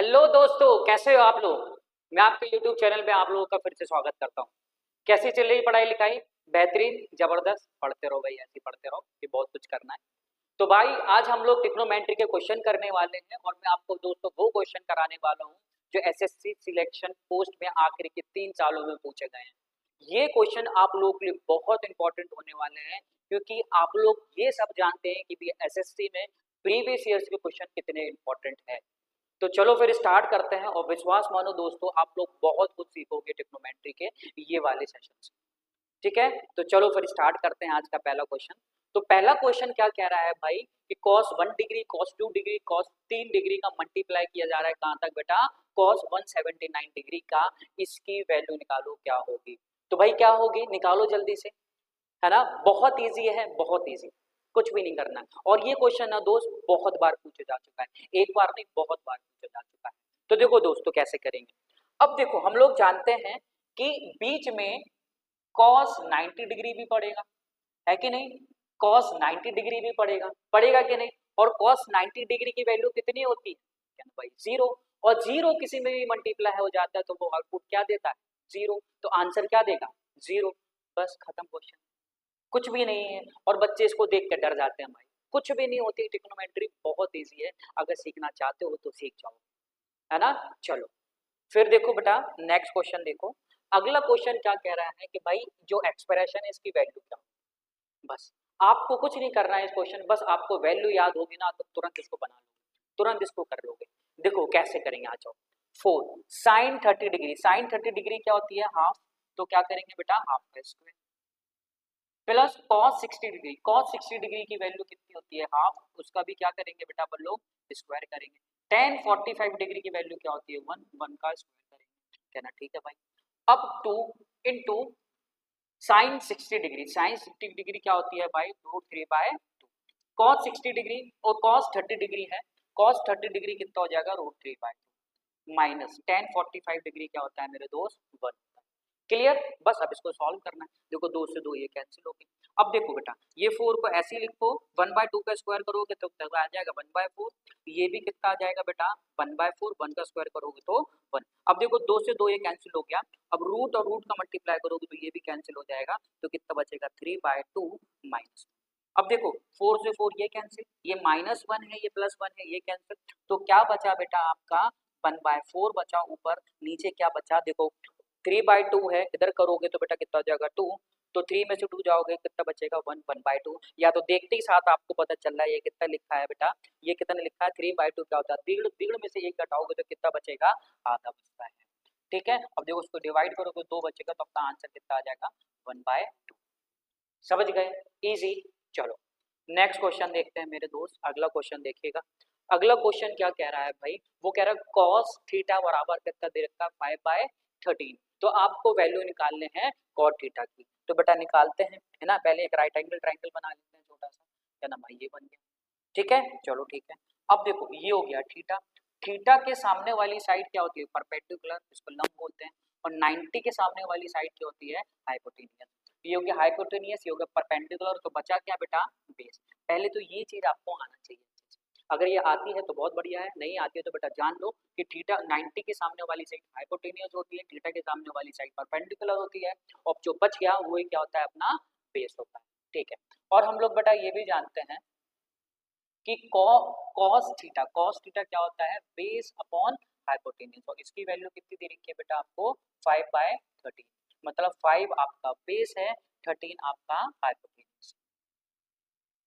Hello दोस्तों, कैसे हो आप लोग। मैं आपके YouTube चैनल में आप लोगों का फिर से स्वागत करता हूँ। कैसी चल रही पढ़ाई लिखाई। बेहतरीन, जबरदस्त, पढ़ते रहो भाई, ऐसे ही पढ़ते रहो, ये बहुत कुछ करना है। तो भाई आज हम लोग ट्रिग्नोमेट्री के क्वेश्चन करने वाले हैं और मैं आपको दोस्तों वो क्वेश्चन कराने वाला हूँ जो एसएससी सिलेक्शन पोस्ट में आखिरी के 3 सालों में पूछे गए हैं। ये क्वेश्चन आप लोगों के लिए बहुत इंपॉर्टेंट होने वाले हैं, क्योंकि आप लोग ये सब जानते हैं कि एसएससी में प्रीवियस ईयर्स के क्वेश्चन कितने इंपॉर्टेंट है। तो चलो फिर स्टार्ट करते हैं और विश्वास मानो दोस्तों, आप लोग बहुत कुछ सीखोगे ट्रिग्नोमेट्री के ये वाले सेशन से। ठीक है, तो चलो फिर स्टार्ट करते हैं आज का पहला क्वेश्चन। तो पहला क्वेश्चन क्या कह रहा है भाई कि cos 1 degree cos 2 degree cos 3 degree का मल्टीप्लाई किया जा रहा है कहां तक बेटा, cos 179 डिग्री का। इसकी वैल्यू निकालो क्या होगी। तो भाई क्या होगी, निकालो जल्दी से, है ना। बहुत इजी है, बहुत इजी, कुछ भी नहीं करना। और ये क्वेश्चन ना दोस्त बहुत बार पूछा जा चुका है, एक बार नहीं बहुत बार पूछा जा चुका है। तो देखो दोस्तों कैसे करेंगे। अब देखो हम लोग जानते हैं कि बीच में cos 90 डिग्री भी पड़ेगा, है कि नहीं। cos 90 डिग्री भी पड़ेगा, पड़ेगा कि नहीं। और cos 90 डिग्री की वैल्यू कितनी होती है क्या भाई, जीरो। और जीरो किसी में भी मल्टीप्लाई हो जाता है तो वो आउटपुट क्या देता है, जीरो। तो आंसर क्या देगा, जीरो। बस खत्म क्वेश्चन, कुछ भी नहीं है। और बच्चे इसको देख के डर जाते हैं भाई, कुछ भी नहीं होती। ट्रिग्नोमेट्री बहुत इजी है, अगर सीखना चाहते हो तो सीख जाओ, है ना। चलो फिर देखो बेटा, नेक्स्ट क्वेश्चन देखो। अगला क्वेश्चन क्या कह रहा है कि भाई जो एक्सप्रेशन है इसकी वैल्यू क्या। बस आपको कुछ नहीं करना है इस क्वेश्चन, बस आपको वैल्यू याद होगी ना तो तुरंत इसको बना लोगे, तुरंत इसको कर लोगे। देखो कैसे करेंगे, आ जाओ। 4 sin 30 डिग्री, sin 30 डिग्री क्या होती है, हाफ। तो क्या करेंगे बेटा, हाफ का square plus cos 60 degree, cos 60 degree की वैल्यू कितनी होती है, हाफ। उसका भी क्या करेंगे बेटा अपन लोग, स्क्वायर करेंगे। tan 45 डिग्री की वैल्यू क्या होती है, वन, वन का स्क्वायर करेंगे। कहना ठीक है भाई। अब 2 into sin 60 degree, sin 60 degree क्या होती है भाई, √3/2। cos 60 डिग्री और cos 30 डिग्री है, cos 30 डिग्री कितना हो जाएगा, √3/2 माइनस tan 45 डिग्री क्या होता है मेरे दोस्त, 1। क्लियर। बस अब इसको सॉल्व करना है। देखो दो से दो ये कैंसिल हो गई। अब देखो बेटा, ये 4 को ऐसे ही लिखो, 1/2 का स्क्वायर करोगे तो आ जाएगा 1/4। ये भी कितना आ जाएगा बेटा, 1/4, 1 का स्क्वायर करोगे तो 1। अब देखो दो से दो ये कैंसिल हो गया। अब रूट और रूट का मल्टीप्लाई करोगे तो ये भी कैंसिल हो जाएगा, तो कितना बचेगा, 3/2 माइनस। अब देखो 4 से 4 ये कैंसिल, ये -1 है, ये +1 है, ये कैंसिल। तो क्या बचा बेटा आपका, 1/4 बचा ऊपर, नीचे क्या बचा देखो, 3/2 है, इधर करोगे तो बेटा कितना हो जाएगा, 2। तो 3 में से 2 जाओगे कितना बचेगा, 1, 1/2। या तो देखते ही साथ आपको पता चल रहा है ये कितना लिखा है बेटा, ये कितना लिखा है, 3/2 क्या होता है, दिगड़, दिगड़ में से एक घटाओगे तो कितना बचेगा, आधा बचता है। ठीक है, अब देखो उसको डिवाइड करोगे 2 बचेगा, तो अपना आंसर कितना आ जाएगा, 1/2। समझ गए, इजी। चलो नेक्स्ट क्वेश्चन देखते हैं मेरे दोस्त, अगला क्वेश्चन देखिएगा। अगला क्वेश्चन क्या कह रहा है भाई, वो कह रहा है cos थीटा बराबर कितना दे रखा है, 5/13। तो आपको वैल्यू निकालने हैं cot थीटा की। तो बेटा निकालते हैं, है ना। पहले एक राइट एंगल ट्राइंगल बना लेते हैं छोटा सा, क्या नाम है, ये बन गया। ठीक है, चलो ठीक है। अब देखो ये हो गया थीटा, थीटा के सामने वाली साइड क्या होती है, परपेंडिकुलर, इसको लंब बोलते हैं। और 90 के सामने वाली साइड क्या होती है, हाइपोटेनियस। ये हो गया हाइपोटेनियस, ये हो गया परपेंडिकुलर। तो बचा क्या बेटा, बेस। पहले तो ये चीज आपको आना चाहिए। अगर ये आती है तो बहुत बढ़िया है, नहीं आती है तो बेटा जान लो कि थीटा 90 के सामने वाली साइड हाइपोटेनियस होती है, थीटा के सामने वाली साइड परपेंडिकुलर होती है। और जो बच गया वही क्या होता है, अपना बेस होता है। ठीक है, और हम लोग बेटा ये भी जानते हैं कि cos थीटा क्या होता है, बेस अपॉन हाइपोटेन्यूज। और इसकी वैल्यू कितनी दे रखी है बेटा आपको, 5/13। मतलब 5 आपका बेस है, 13 आपका हाइपोटेन्यूज।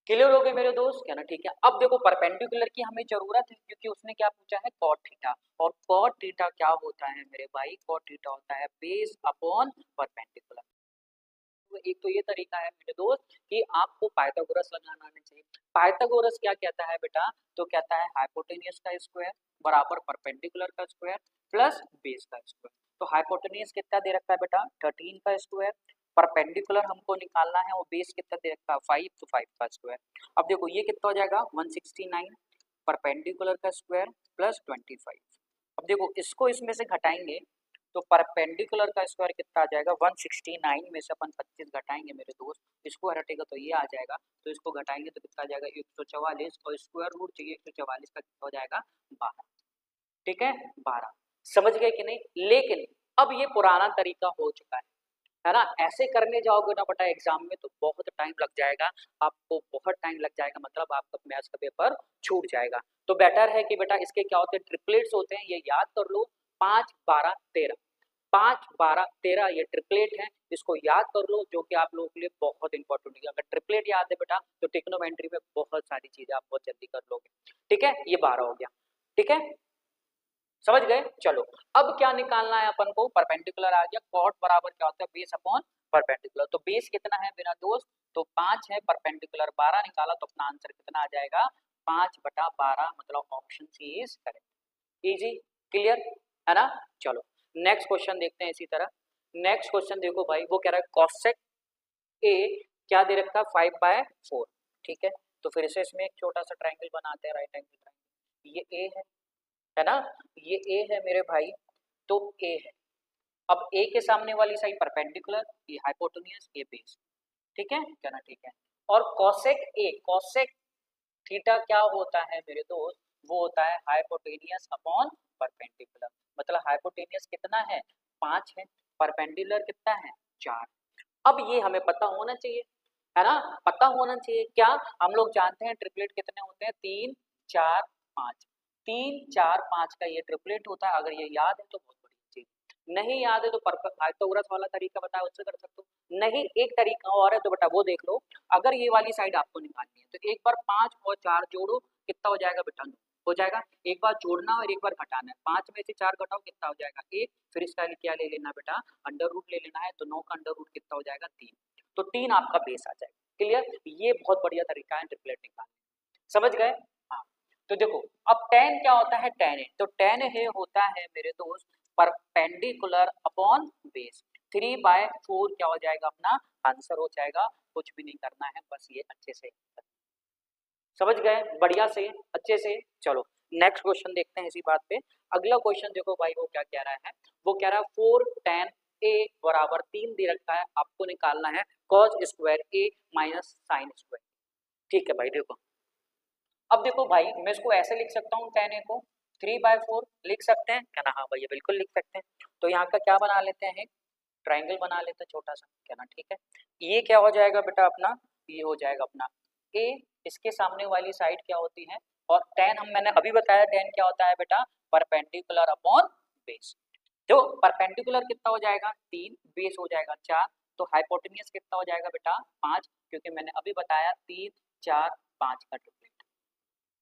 क्लियर हो गए मेरे दोस्त, कहना ठीक है। अब देखो परपेंडिकुलर की हमें जरूरत है, क्योंकि उसने क्या पूछा है, cot थीटा। और cot थीटा क्या होता है मेरे भाई, cot थीटा होता है बेस अपॉन परपेंडिकुलर। तो एक तो ये तरीका है मेरे दोस्त कि आपको पाइथागोरस लगाना आना चाहिए। पाइथागोरस क्या कहता है बेटा, तो कहता है हाइपोटेनियस का स्क्वायर बराबर परपेंडिकुलर का स्क्वायर प्लस बेस का स्क्वायर। तो हाइपोटेनियस कितना दे रखा है बेटा, 13 का स्क्वायर। परपेंडिकुलर हमको निकालना है, और बेस कितना दे रखा है, 5, तो 5 का स्क्वायर। अब देखो ये कितना हो जाएगा, 169 परपेंडिकुलर का स्क्वायर प्लस 25। अब देखो इसको इसमें से घटाएंगे तो परपेंडिकुलर का स्क्वायर कितना आ जाएगा, 169 में से अपन 25 घटाएंगे मेरे दोस्त, इसको हटेगा तो ये आ जाएगा। तो इसको घटाएंगे तो कितना आ जाएगा, 144। और स्क्वायर रूट चाहिए 144 का, कितना हो जाएगा, 12। ठीक है 12। समझ गए कि नहीं? लेकिन अब ये पुराना तरीका हो चुका है ना? ऐसे करने जाओगे ना बेटा एग्जाम में तो बहुत टाइम लग जाएगा, आपको बहुत टाइम लग जाएगा, मतलब आपका मैथ्स का पेपर छूट जाएगा। तो बेटर है कि बेटा इसके क्या होते हैं, ट्रिपलेट्स होते हैं, ये याद कर लो। 5 12 13, 5 12 13 ये ट्रिपलेट है, इसको याद कर लो, जो कि आप लोगों के लिए बहुत इंपॉर्टेंट है। अगर ट्रिपलेट याद है बेटा तो ट्रिग्नोमेट्री में बहुत सारी चीजें आप बहुत जल्दी कर लोगे। ठीक है, ये 12 हो गया। ठीक है, समझ गए? चलो अब क्या निकालना है अपन को, परपेंडिकुलर आ गया। कॉट बराबर क्या होता है, बेस अपॉन परपेंडिकुलर। तो बेस कितना है मेरा दोस्त, तो 5 है, परपेंडिकुलर 12 निकाला, तो अपना आंसर कितना आ जाएगा, 5/12, मतलब option C is correct. Easy, clear है ना? चलो नेक्स्ट क्वेश्चन देखते हैं इसी तरह। नेक्स्ट क्वेश्चन देखो भाई, वो कह रहा है कॉसेक ए क्या दे रखा है, 5/4। ठीक है, तो फिर से इसमें एक छोटा सा ट्राइंगल बनाते हैं, राइट एंगल ट्राइंगल। ये ए है ना? ये ए है मेरे भाई, तो ए है। अब ए के सामने वाली साइड परपेंडिकुलर, ये हाइपोटेन्यूज, ये बेस। ठीक है, कहना ठीक है। और कॉसेक ए, कॉसेक थीटा क्या होता है मेरे दोस्त, वो होता है हाइपोटेनियस अपॉन परपेंडिकुलर। मतलब हाइपोटेनियस कितना है, 5 है, परपेंडिकुलर कितना है, 4। अब ये हमें पता होना चाहिए, है ना? पता होना चाहिए क्या, हम लोग जानते हैं ट्रिपलेट कितने होते हैं, 3 4 5। 3 4 5 का ये ट्रिपलेट होता है। अगर ये याद है तो बहुत बड़ी चीज, नहीं याद है तो पाइथागोरस वाला तरीका बताया उससे कर सकते हो। नहीं एक तरीका और है तो बेटा वो देख लो। अगर ये वाली साइड आपको निकालनी है तो एक बार 5 और 4 जोड़ो, कितना हो जाएगा बेटा, 9 हो जाएगा। एक बार जोड़ना और एक बार घटाना है, 5 में से 4 घटाओ कितना हो जाएगा, 1। फिर इसका क्या ले लेना बेटा, अंडर रूट ले लेना है, तो 9 का अंडर रूट कितना हो जाएगा, 3। तो 3 आपका बेस आ जाएगा। क्लियर, ये बहुत बढ़िया तरीका है ट्रिपलेट निकालने, समझ गए? हाँ, तो देखो अब tan क्या होता है, tan है, तो tan है होता है मेरे दोस्त परपेंडिकुलर अपॉन बेस। 3/4 क्या हो जाएगा, अपना आंसर हो जाएगा। कुछ भी नहीं करना है, बस ये अच्छे से समझ गए, बढ़िया से अच्छे से। चलो नेक्स्ट क्वेश्चन देखते हैं इसी बात पे। अगला क्वेश्चन देखो भाई, वो क्या कह रहा है, वो कह रहा है 4 tan a बराबर 3 दे रखा है, आपको निकालना है cos square a minus sine square. ठीक है भाई, देखो अब देखो भाई, मैं इसको ऐसे लिख सकता हूँ, tan a को 3/4 लिख सकते हैं, क्या ना? हाँ भैया बिल्कुल लिख सकते हैं। तो यहाँ का क्या बना लेते हैं, ट्राइंगल बना लेते हैं छोटा सा, क्या ना? ठीक है, ये क्या हो जाएगा बेटा अपना, ये हो जाएगा अपना a, इसके सामने वाली साइड क्या होती है, और tan हम मैंने अभी बताया, tan क्या होता है बेटा, परपेंडिकुलर अपॉन बेस। तो परपेंडिकुलर कितना हो जाएगा, 3, बेस हो जाएगा 4। तो हाइपोटेनियस कितना हो जाएगा बेटा, 5, क्योंकि मैंने अभी बताया 3 4 5 का ट्रिपलेट।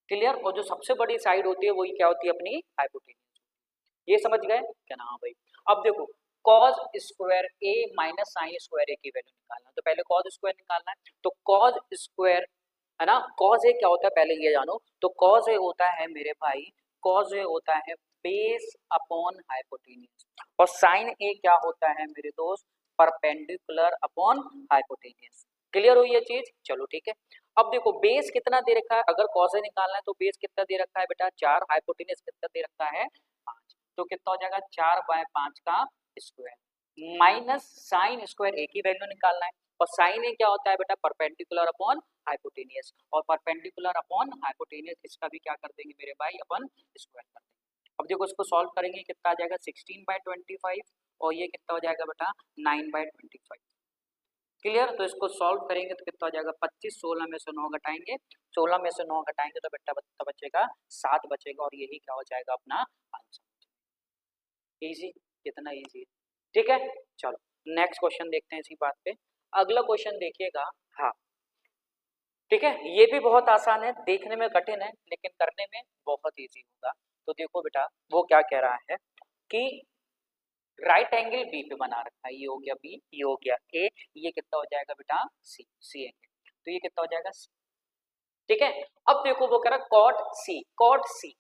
क्लियर, और जो सबसे बड़ी साइड होती है वही क्या होती है, अपनी हाइपोटेनियस। ये समझ गए क्या ना? हाँ भाई, अब देखो cos square a minus sine square a की वैल्यू निकालना है, तो पहले cos स्क्वायर निकालना है। तो cos स्क्वायर है ना, cos a क्या होता है पहले ये जानो। तो cos a होता है मेरे भाई, cos a होता है बेस अपॉन हाइपोटेनियस, और साइन a क्या होता है मेरे दोस्त, परपेंडिकुलर अपॉन हाइपोटेनियस। क्लियर हुई ये चीज? चलो ठीक है। अब देखो बेस कितना दे रखा है, अगर cos a निकालना है तो बेस कितना दे रखा है बेटा, 4, हाइपोटेनियस कितना दे रखा है, 5। तो कितना हो जाएगा, 4/5 का स्क्वायर माइनस साइन स्क्वायर ए की वैल्यू निकालना है। और साइन ए क्या होता है बेटा, परपेंडिकुलर अपॉन हाइपोटेनियस, और परपेंडिकुलर अपॉन हाइपोटेनियस इसका भी क्या कर देंगे मेरे भाई, अपन स्क्वायर कर देंगे। अब देखो इसको सॉल्व करेंगे, कितना आ जाएगा, 16/25, और ये कितना हो जाएगा बेटा, 9/25। क्लियर, तो इसको सॉल्व करेंगे तो कितना हो जाएगा, 25, 16 में से 9 घटाएंगे, 16 में से 9 घटाएंगे तो बेटा बचेगा 7 बचेगा, और यही क्या हो जाएगा अपना आंसर। इजी, कितना इजी, ठीक है। चलो नेक्स्ट क्वेश्चन देखते हैं इसी बात पे। अगला क्वेश्चन देखिएगा, हाँ ठीक है, ये भी बहुत आसान है, देखने में कठिन है लेकिन करने में बहुत इजी होगा। तो देखो बेटा वो क्या कह रहा है कि राइट एंगल बी पे बना रखा है, ये हो गया बी, ये हो गया ए, ये कितना हो जाएगा बेटा, सी, सी एंगल, तो ये कितना हो जाएगा सी। ठीक है, अब देखो वो कह रहा है कॉट सी, कॉट सी,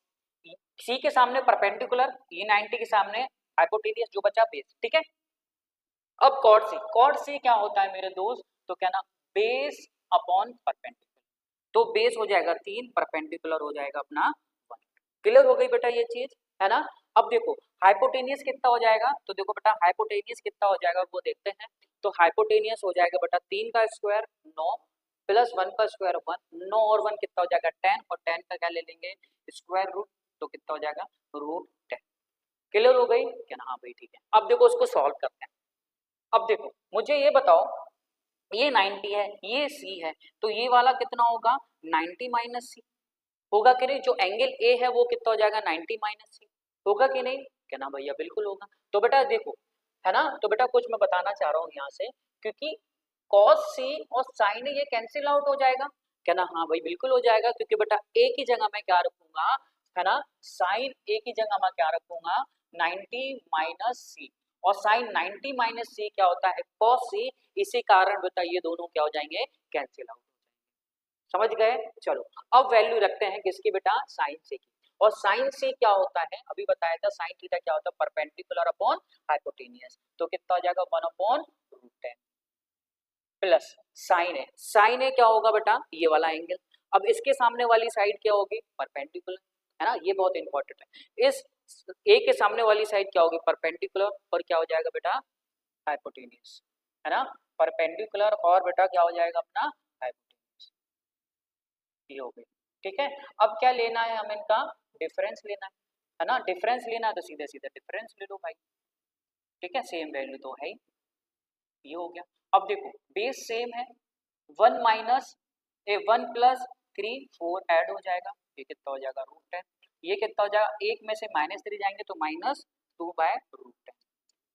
सी के सामने परपेंडिकुलर, ये 90 के सामने हाइपोटेनियस, जो बचा बेस। ठीक है, अब कॉट सी, कॉट सी क्या होता है मेरे दोस्त, तो क्या ना, बेस अपॉन परपेंडिकुलर, तो बेस हो जाएगा 3, परपेंडिकुलर हो जाएगा अपना 1। क्लियर हो गई बेटा ये चीज, है ना? अब देखो हाइपोटेनियस कितना हो जाएगा, तो देखो बेटा हाइपोटेनियस कितना हो जाएगा वो देखते हैं। तो हाइपोटेनियस हो जाएगा बेटा 3 का स्क्वायर 9 प्लस 1 का स्क्वायर 1, 9 और 1 कितना हो जाएगा 10, और 10 का क्या ले लेंगे, स्क्वायर रूट तो कितना हो जाएगा √10। क्लियर हो गई क्या ना? हाँ भाई ठीक है। अब देखो उसको सॉल्व करते हैं। अब देखो मुझे ये बताओ, ये 90 है, ये सी है, तो ये वाला कितना होगा 90 माइनस सी होगा कि नहीं? जो एंगल ए है वो कितना हो जाएगा 90 माइनस सी होगा कि नहीं? क्या ना भैया बिल्कुल होगा। तो बेटा देखो है ना, तो बेटा कुछ मैं बताना चाह रहा हूँ यहाँ से, क्योंकि cos सी और sin ये कैंसिल आउट हो जाएगा। क्या ना? हाँ भाई बिल्कुल हो जाएगा, क्योंकि बेटा ए की जगह मैं क्या रखूंगा है ना, sin ए की जगह मैं क्या रखूंगा 90 माइनस सी, और sin 90 माइनस सी क्या होता है cos सी, इसी कारण बेटा ये दोनों क्या हो जाएंगे कैंसिल आउट। समझ गए? चलो अब वैल्यू रखते हैं किसकी बेटा साइन सी की। और साइन सी क्या होता है अभी बताया था, साइन थीटा क्या होता है परपेंडिकुलर अपॉन हाइपोटेनियस, तो कितना हो जाएगा 1/√10 प्लस साइन ए क्या होगा बेटा ये वाला एंगल। अब इसके सामने वाली साइड क्या होगी परपेंडिकुलर, है ना, ये बहुत इंपॉर्टेंट है। इस ए के सामने वाली साइड क्या होगी परपेंडिकुलर, और क्या हो जाएगा बेटा हाइपोटेनियस, है ना, परपेंडिकुलर और बेटा क्या हो जाएगा अपना हाइपोटेनियस, ये हो गई। ठीक है, अब क्या लेना है हमें इनका डिफरेंस लेना है ना, डिफरेंस लेना है तो सीधे सीधे डिफरेंस ले लो भाई। ठीक है, सेम वैल्यू तो है ही, ये हो गया। अब देखो बेस सेम है, 1 ऐड हो जाएगा, ये कितना हो जाएगा √10, ये कितना हो जाएगा, एक में से -3 जाएंगे तो -2/√10,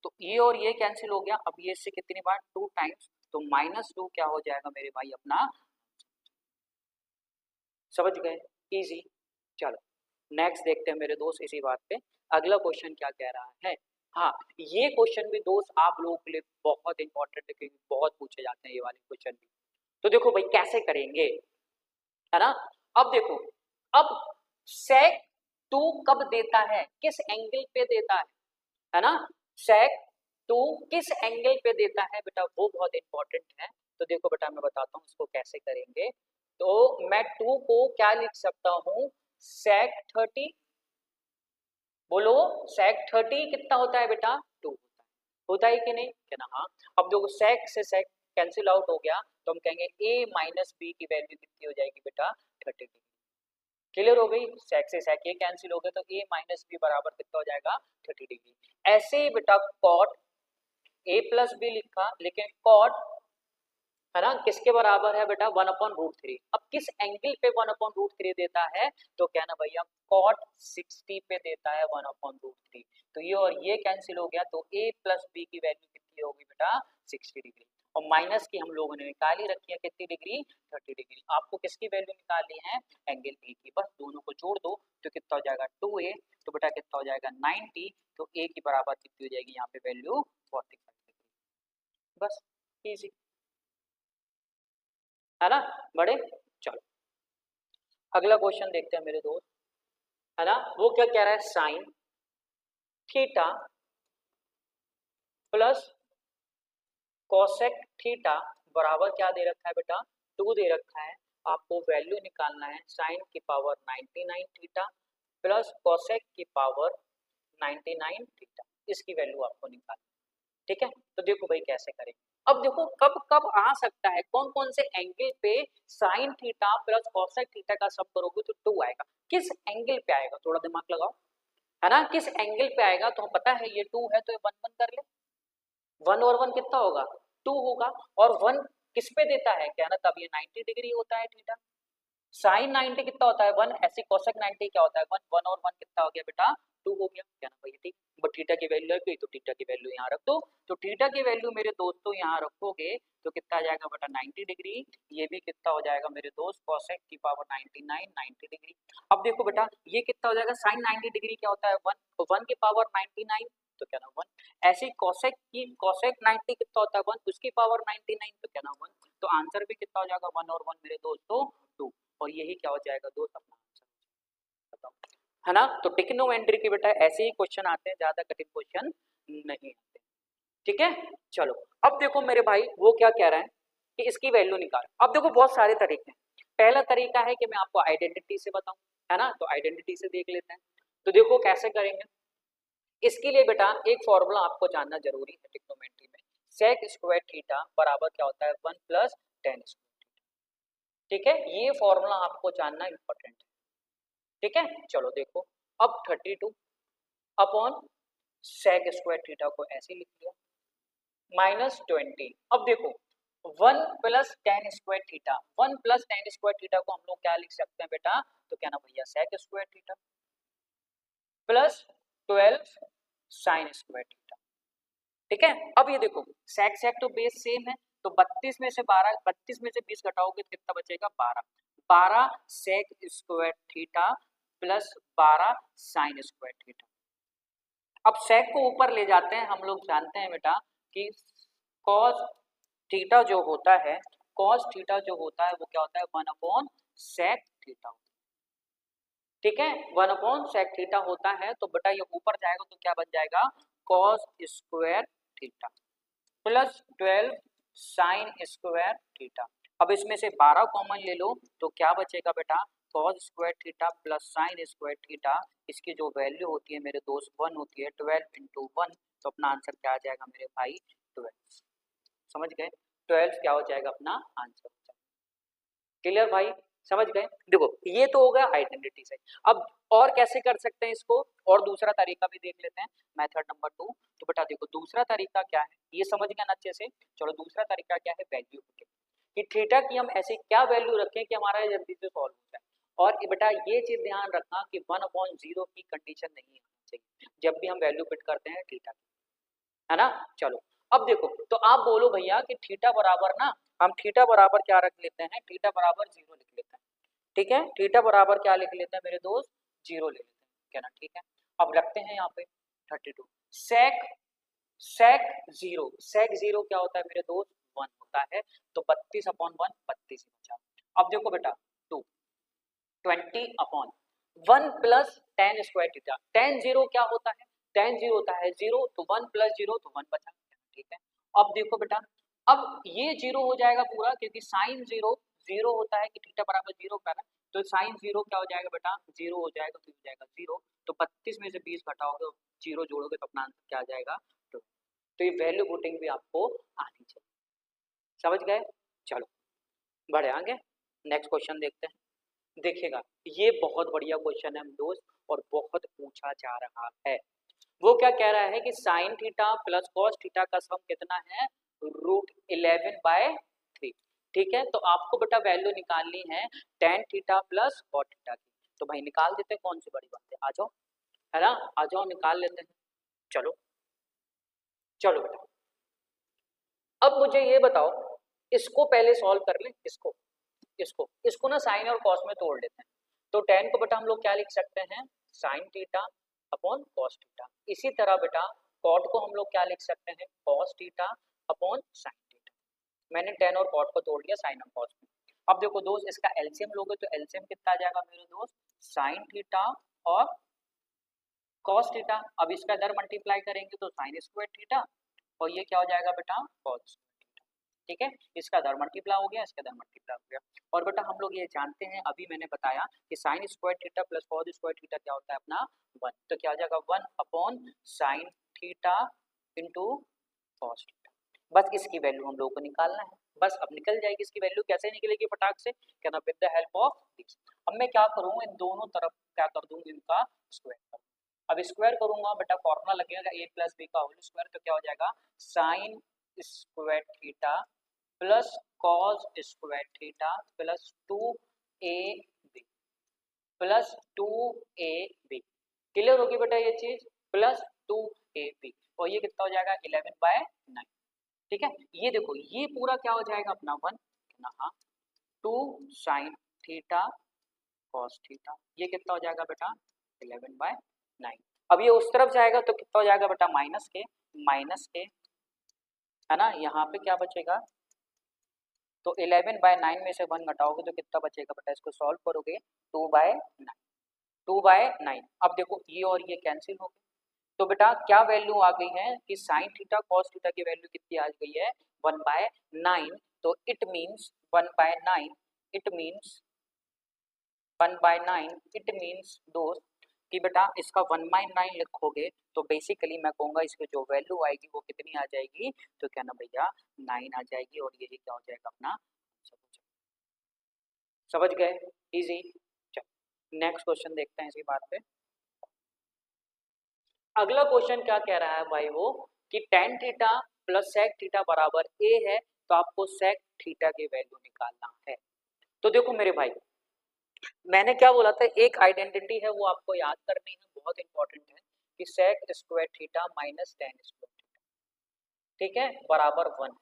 तो ये और ये कैंसिल हो गया। अब ये इससे कितनी बार 2 टाइम्स, तो -2 क्या हो जाएगा मेरे भाई अपना, समझ गए, इजी। चलो नेक्स्ट देखते हैं मेरे दोस्त इसी बात पे, अगला क्वेश्चन क्या कह रहा है। हाँ ये क्वेश्चन भी दोस्त आप लोगों के लिए बहुत इंपॉर्टेंट है, क्योंकि बहुत पूछे जाते हैं ये वाले क्वेश्चन भी। तो देखो भाई कैसे करेंगे, है ना। अब देखो, अब sec 2 कब देता है, किस एंगल पे देता है ना, sec 2 किस एंगल पे देता है बेटा, वो बहुत इंपॉर्टेंट है। तो देखो बेटा मैं बताता हूँ इसको कैसे करेंगे। तो मैं 2 को क्या लिख सकता हूँ sec 30, बोलो sec 30 कितना होता है बेटा 2 होता है कि नहीं, क्या ना? हाँ। अब देखो sec से sec कैंसिल आउट हो गया, तो हम कहेंगे a माइनस बी की वैल्यू कितनी हो जाएगी बेटा 30 डिग्री। क्लियर हो गई, sec से sec ये कैंसिल हो गया, तो a माइनस बी बराबर कितना हो जाएगा 30 डिग्री। ऐसे ही बेटा cot a प्लस बी लिखा, लेकिन cot है ना किसके बराबर है बेटा 1/√3। अब किस एंगल पे 1/√3 देता है, तो क्या ना भैया cot 60 पे देता है 1/√3, तो ये और ये कैंसिल हो गया, तो a प्लस बी की वैल्यू कितनी होगी बेटा 60 डिग्री, और माइनस की हम लोगों ने निकाली रखी है कितनी डिग्री 30 डिग्री। आपको किसकी वैल्यू निकालनी है एंगल ए की, बस दोनों को जोड़ दो तो कितना हो जाएगा 2a, तो बेटा कितना हो जाएगा 90, तो a की बराबर कितनी हो जाएगी यहाँ पे वैल्यू 45 डिग्री, बस इजी, है ना बड़े। चलो अगला क्वेश्चन देखते हैं मेरे दोस्त, है ना, वो क्या कह रहा है sine theta plus cosec theta बराबर क्या दे रखा है बेटा 2 दे रखा है। आपको वैल्यू निकालना है साइन की पावर 99 थीटा प्लस कोसेक की पावर 99 थीटा, इसकी वैल्यू आपको निकालनी। ठीक है, तो देखो भाई कैसे करें। अब देखो कब कब आ सकता है, कौन कौन से एंगल पे sine theta plus cosec theta का सब करोगे तो 2 आएगा, किस एंगल पे आएगा थोड़ा दिमाग लगाओ, है ना, किस एंगल पे आएगा। तो पता है ये 2 है तो ये 1 1 कर ले, 1 और 1 कितना होगा 2 होगा, और 1 किस पे देता है क्या ना, तब ये 90 डिग्री होता है थीटा। साइन 90 कितना होता है 1, ऐसे कोसेक 90 क्या होता है 1, 1 और 1 कितना हो गया बेटा 2 हो गया, क्या ना भैया ठीक। बट थीटा की वैल्यू है तो थीटा की वैल्यू यहाँ रख दो, तो थीटा की वैल्यू मेरे दोस्तों यहाँ रखोगे तो कितना आ जाएगा बेटा 90 डिग्री, ये भी कितना हो जाएगा मेरे दोस्त कोसेक की पावर 99 90 डिग्री। अब देखो बेटा ये कितना हो जाएगा साइन 90 डिग्री क्या होता है 1, तो 1 की पावर 99, तो क्या ना 1, ऐसे कोसेक 90 कितना होता है 1, उसकी पावर 99, तो क्या ना 1, तो आंसर भी कितना हो जाएगा 1 और 1 मेरे दोस्तों 2, और यही क्या हो जाएगा दोस्त अपना आंसर, बताओ, है ना। तो टिग्नोमेट्री के बेटा ऐसे ही क्वेश्चन आते हैं, ज्यादा कठिन क्वेश्चन नहीं आते। ठीक है, चलो अब देखो मेरे भाई वो क्या कह रहा है कि इसकी वैल्यू निकाल। अब देखो बहुत सारे तरीके हैं, पहला तरीका है कि मैं आपको आइडेंटिटी से बताऊं, है ना, तो आइडेंटिटी से देख लेते हैं। तो देखो कैसे करेंगे, इसके लिए बेटा एक फॉर्मूला आपको जानना जरूरी है टिग्नोमेट्री में, सेक स्क्वायर थीटा बराबर क्या होता है 1 प्लस टेन स्क्वायर। ठीक है, ये फॉर्मूला आपको जानना इंपॉर्टेंट है। ठीक है, चलो देखो अब 32 अपॉन सेक स्क्वायर थीटा को ऐसे लिख लिया -20। अब देखो 1 plus tan square theta, 1 plus tan square theta को हम लोग क्या लिख सकते हैं बेटा, तो क्या ना भैया sec square theta plus 12 sine square theta. ठीक है, अब ये देखो सेक सेक तो बेस सेम है, तो 32 में से 12, 32 में से 20 घटाओगे तो कितना बचेगा 12, 12 sec square theta plus 12 sine square theta. अब सेक को ऊपर ले जाते हैं, हम लोग जानते हैं बेटा कि कॉस थीटा जो होता है, कॉस थीटा जो होता है वो क्या होता है 1 अपॉन सेक थीटा। ठीक है, 1 अपॉन सेक थीटा होता है, तो बेटा ये ऊपर जाएगा तो क्या बन जाएगा cos square theta plus 12 sine square theta. अब इसमें से 12 कॉमन ले लो तो क्या बचेगा बेटा cos square theta plus sign square theta. इसकी जो वैल्यू होती है मेरे दोस्त 1 होती है, 12 इंटू 1, तो अपना आंसर क्या आ जाएगा मेरे भाई 12। समझ गए, 12 क्या हो जाएगा अपना आंसर हो जाएगा। क्लियर भाई, समझ गए। देखो ये तो हो गया आइडेंटिटी से। अब और कैसे कर सकते हैं इसको, और दूसरा तरीका भी देख लेते हैं, मेथड नंबर 2। तो बेटा देखो दूसरा तरीका क्या है, ये समझ गया ना अच्छे से। चलो दूसरा तरीका क्या है, वैल्यू कि थीटा की हम ऐसे क्या वैल्यू रखें कि हमारा जल्दी से सॉल्व हो जाए। और बेटा ये चीज ध्यान रखना कि 1/0 की कंडीशन नहीं होनी चाहिए जब भी हम वैल्यू फिट करते हैं थीटा की, है ना। चलो अब देखो, तो आप बोलो भैया कि थीटा बराबर ना, हम थीटा बराबर क्या रख लेते हैं, थीटा बराबर 0 लिख लेते हैं। ठीक है, थीटा बराबर क्या लिख लेते हैं मेरे दोस्त 0 ले लेते हैं, क्या ना। ठीक है, अब रखते हैं यहाँ पे 32 सेक सेक 0, सेक 0 क्या होता है मेरे दोस्त 1 होता है, तो 32/1 32 ही बचा। अब देखो बेटा 2 20/1 plus tan square theta, ten 0 क्या होता है, टेन 0 होता है 0, तो 1 प्लस 0 तो 1 बचा। ठीक है, अब देखो बेटा, अब ये 0 हो जाएगा पूरा, क्योंकि साइन 0 0 होता है कि थीटा बराबर 0 का ना, तो साइन 0 क्या हो जाएगा बेटा 0 हो जाएगा, तो हो जाएगा 0। तो 32 में से 20 घटाओगे 0 जोड़ोगे तो अपना आंसर क्या आ जाएगा 2। तो ये वैल्यू पुटिंग भी आपको आनी चाहिए, समझ गए। चलो बढ़े आगे, नेक्स्ट क्वेश्चन देखते हैं। देखिएगा ये बहुत बढ़िया क्वेश्चन है दोस्त, और बहुत पूछा जा रहा है। वो क्या कह रहा है कि sine theta plus cos theta का सम कितना है √11/3। ठीक है, तो आपको बेटा वैल्यू निकालनी है tan theta plus cot theta की। तो भाई निकाल देते हैं, कौन सी बड़ी बात है, आ जाओ, है ना, आ जाओ निकाल लेते हैं। चलो चलो बेटा, अब मुझे ये बताओ, इसको पहले सॉल्व कर ले, इसको इसको इसको ना साइन और कॉस में तोड़ लेते हैं। तो टेन को बेटा हम लोग क्या लिख सकते हैं sign theta upon cos theta. इसी तरह बेटा कॉट को हम लोग क्या लिख सकते हैं cos theta upon sine theta. मैंने टेन और कॉट को तोड़ लिया साइन और कॉस में। अब देखो दोस्त इसका एलसीएम लोगे तो एलसीएम कितना आ जाएगा मेरे दोस्त साइन थीटा और कॉस थीटा। अब इसका इधर मल्टीप्लाई करेंगे तो साइन स्क्वायर थीटा, और ये क्या हो जाएगा बेटा कॉस। ठीक है, इसका इधर मल्टीप्लाई हो गया, इसका इधर मल्टीप्लाई हो गया। और बेटा हम लोग ये जानते हैं, अभी मैंने बताया कि sign square theta plus cos square theta क्या होता है अपना 1, तो क्या हो जाएगा 1 upon sine theta into cos theta. बस इसकी वैल्यू हम लोगों को निकालना है, बस अब निकल जाएगी। इसकी वैल्यू कैसे निकलेगी फटाक से, कहना with the help of this. अब मैं क्या करूँगा, इन दोनों तरफ क्या कर दूंगा इनका स्क्वायर कर। अब स्क्वायर करूंगा बेटा फॉर्मूला लगेगा a प्लस बी का होल स्क्वायर, तो क्या हो जाएगा sign square theta plus cos square theta plus 2ab plus 2ab। Clear होगी बेटा ये चीज, प्लस 2ab, और ये कितना हो जाएगा 11/9। ठीक है, ये देखो ये पूरा क्या हो जाएगा अपना 1 हाँ 2 साइन थीटा कॉस थीटा, ये कितना हो जाएगा बेटा 11/9। अब ये उस तरफ जाएगा तो कितना हो जाएगा बेटा माइनस के, है ना, यहाँ पे क्या बचेगा, तो 11/9 में से 1 घटाओगे तो कितना बचेगा बेटा, इसको सॉल्व करोगे 2/9, 2/9। अब देखो ये और ये कैंसिल हो गए, तो बेटा क्या वैल्यू आ गई है कि साइन थीटा कॉस थीटा की वैल्यू कितनी आ गई है 1/9। तो it means 1/9, it means 1/9, it means दोस्त कि बेटा इसका 1/9 लिखोगे तो बेसिकली मैं कहूँगा इसकी जो वैल्यू आएगी वो कितनी आ जाएगी, तो क्या ना भैया 9 आ जाएगी, और यही क्या हो जाएगा अपना समझ गए, इजी। चलो नेक्स्ट क्वेश्चन देखते हैं इसी बात पे। अगला क्वेश्चन क्या कह रहा है भाई वो कि tan theta plus sec theta बराबर ए है, तो आपको सेक थीटा की वैल्यू निकालना है। तो देखो मेरे भाई, मैंने क्या बोला था, एक आइडेंटिटी है वो आपको याद करनी है, बहुत इंपॉर्टेंट है कि sec square theta minus tan square theta, ठीक है, बराबर 1।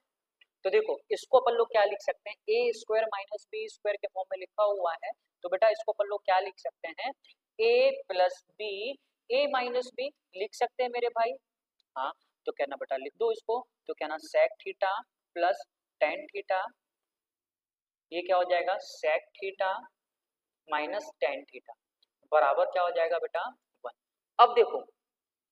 तो देखो इसको अपन लोग क्या लिख सकते हैं, ए स्क्वायर माइनस बी स्क्वायर के फॉर्म में लिखा हुआ है, तो बेटा इसको अपन लोग क्या लिख सकते हैं, ए plus B, A minus B लिख सकते हैं मेरे भाई। हाँ, तो कहना बेटा लिख दो इसको, तो कहना sec theta plus tan theta, ये क्या हो जाएगा sec theta minus tan theta बराबर क्या हो जाएगा बेटा 1। अब देखो,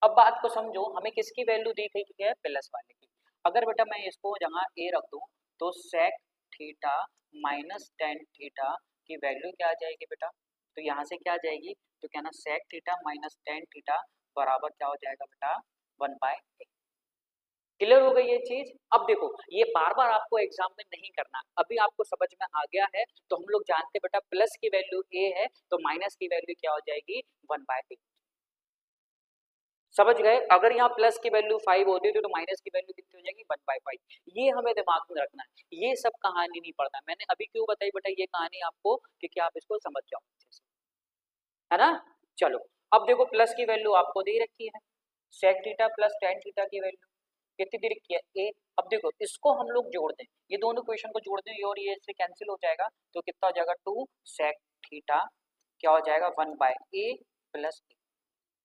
अब बात को समझो, हमें किसकी वैल्यू दी गई है, प्लस वाले की। अगर बेटा मैं इसको जहाँ ए रख दूं, तो sec theta minus tan theta की वैल्यू क्या आ जाएगी बेटा, तो यहाँ से क्या आ जाएगी, तो कहना sec theta minus tan theta बराबर क्या हो जाएगा बेटा 1/8। क्लियर हो गई ये चीज। अब देखो ये बार बार आपको एग्जाम में नहीं करना, अभी आपको समझ में आ गया है, तो हम लोग जानते हैं बेटा प्लस की वैल्यू ए है, तो माइनस की वैल्यू क्या हो जाएगी 1/8। समझ गए, अगर यहाँ प्लस की वैल्यू 5 होती है तो माइनस की वैल्यू कितनी हो जाएगी 1/5। ये हमें दिमाग में रखना है, ये सब कहानी नहीं पढ़ना। मैंने अभी क्यों बताई बेटा ये कहानी आपको, क्योंकि आप इसको समझ जाओ, है ना। चलो अब देखो प्लस की वैल्यू आपको दे रखी है, sec theta plus tan theta की वैल्यू कितनी दे रखी है ए। अब देखो इसको हम लोग जोड़ दें, ये दोनों क्वेश्चन को जोड़ दें, ये और ये इससे कैंसिल हो जाएगा, तो कितना हो जाएगा 2 सेक थीटा क्या हो जाएगा 1/a प्लस ए,